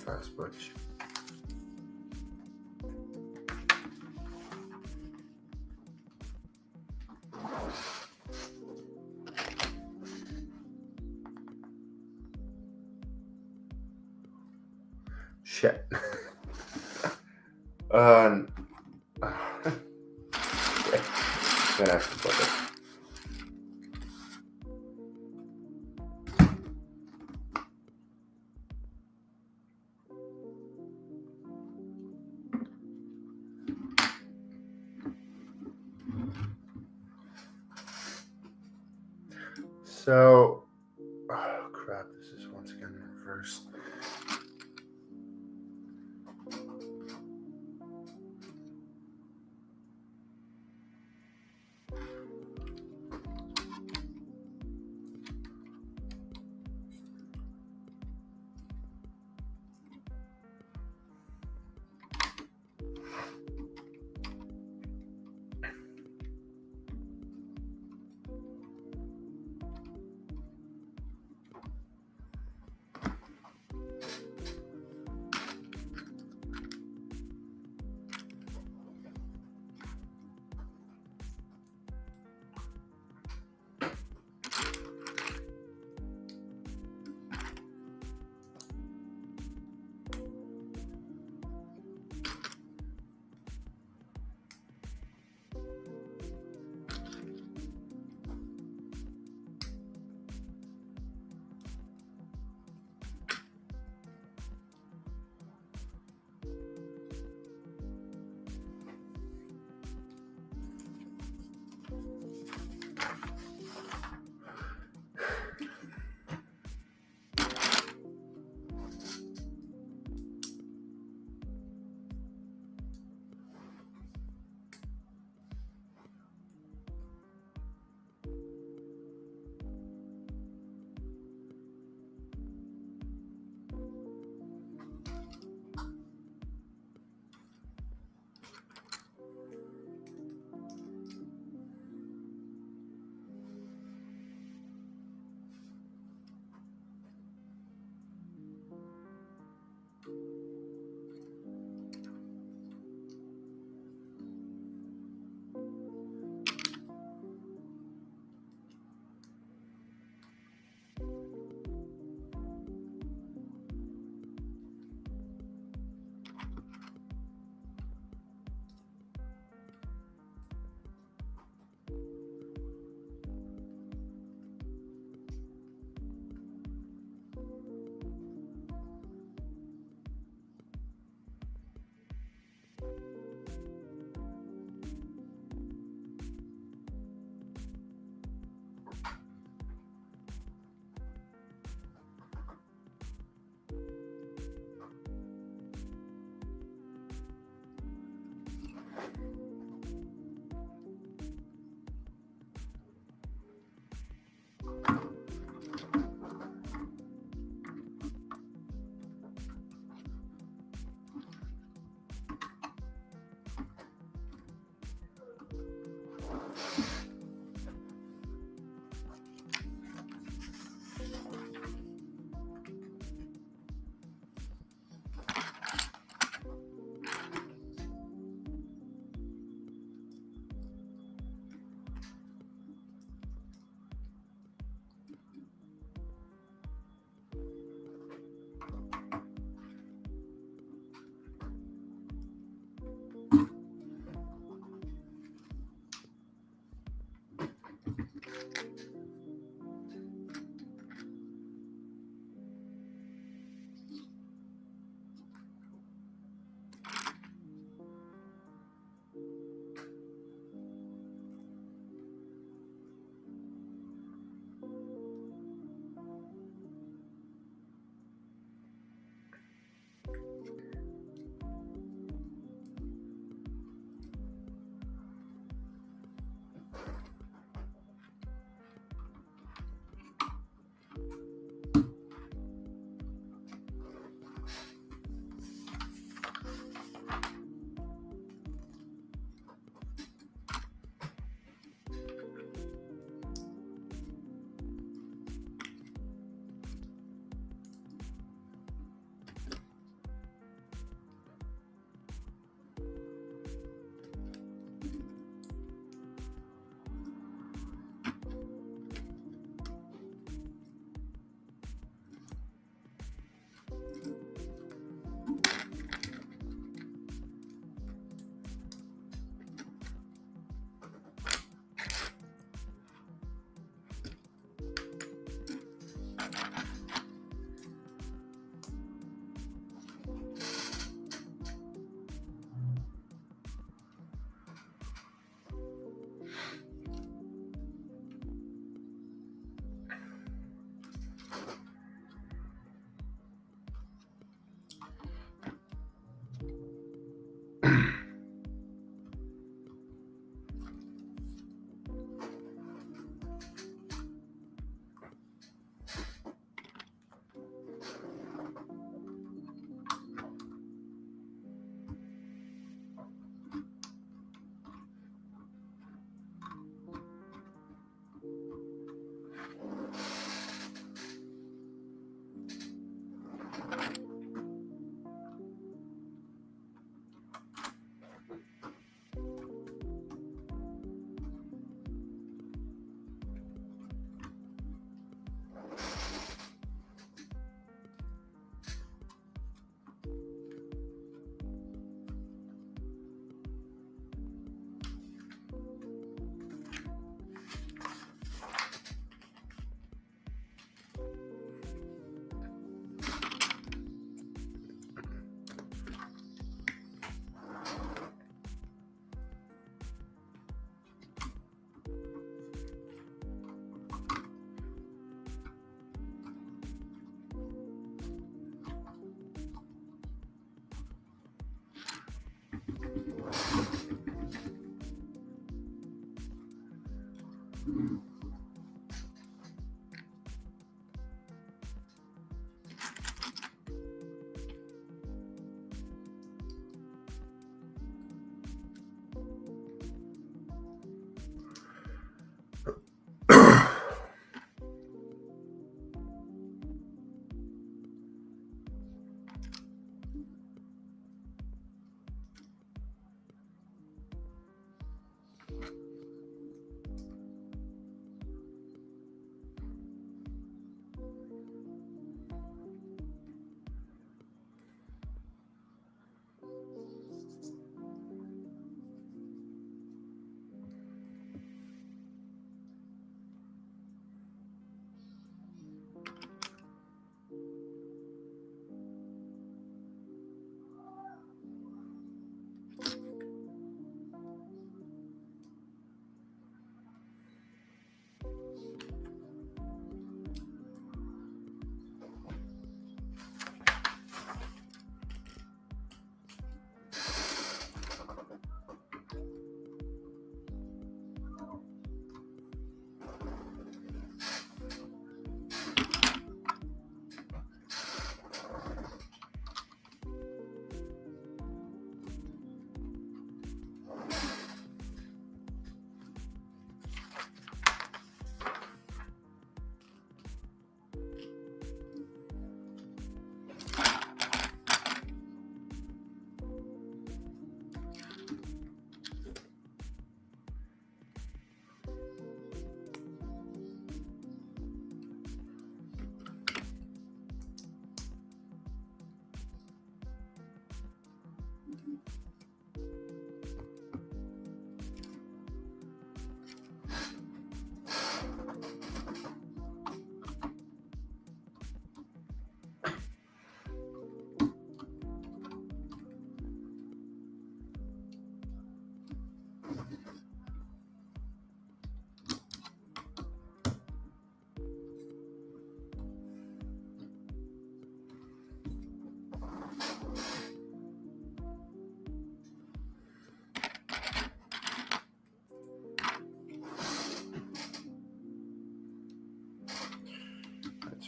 fast, Butch. Shit. Okay. Gonna have to flip it. So, oh crap, this is once again reversed.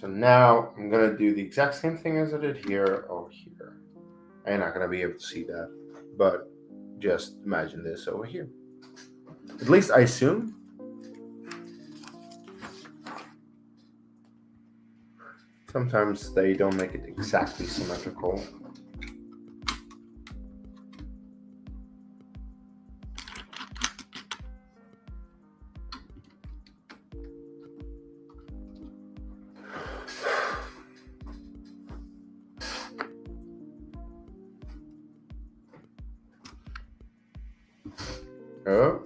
So now I'm gonna do the exact same thing as I did here over here. I'm not gonna be able to see that, but just imagine this over here. At least I assume. Sometimes they don't make it exactly symmetrical. Oh.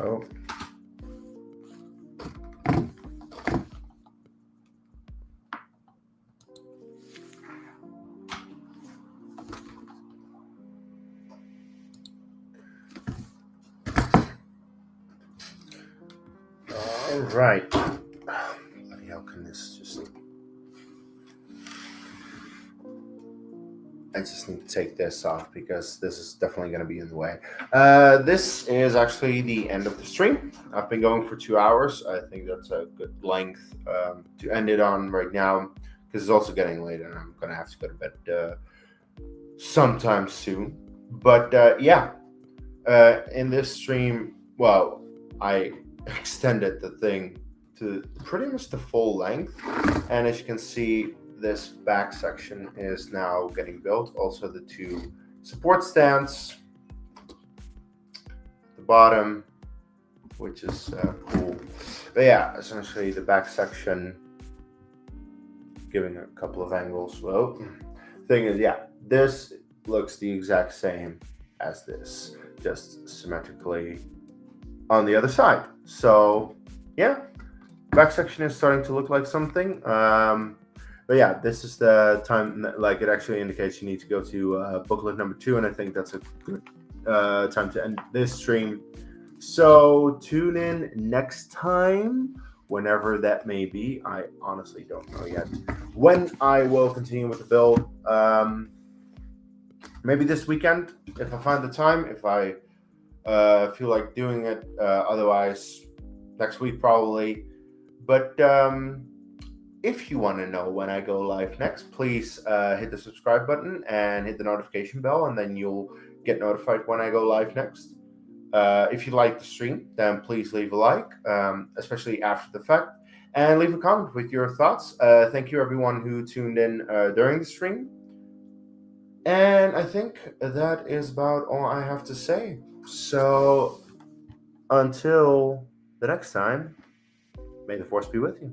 Oh. All right. Bloody hell, can this just... I just need to take this off because this is definitely going to be in the way. This is actually the end of the stream. I've been going for 2 hours. I think that's a good length to end it on right now because it's also getting late and I'm going to have to go to bed sometime soon. But yeah, in this stream, well, I extended the thing to pretty much the full length. And as you can see, this back section is now getting built. Also the 2 support stands, the bottom, which is cool. But yeah, essentially the back section, giving a couple of angles. Well, thing is, yeah, this looks the exact same as this, just symmetrically on the other side. So yeah, back section is starting to look like something. But yeah, this is the time, like it actually indicates you need to go to booklet number 2, and I think that's a good time to end this stream. So tune in next time whenever that may be. I honestly don't know yet when I will continue with the build. Maybe this weekend if I find the time, if I feel like doing it. Otherwise, next week probably. But if you want to know when I go live next, please hit the subscribe button and hit the notification bell, and then you'll get notified when I go live next. If you like the stream, then please leave a like, especially after the fact, and leave a comment with your thoughts. Thank you, everyone who tuned in during the stream. And I think that is about all I have to say. So, until the next time, may the force be with you.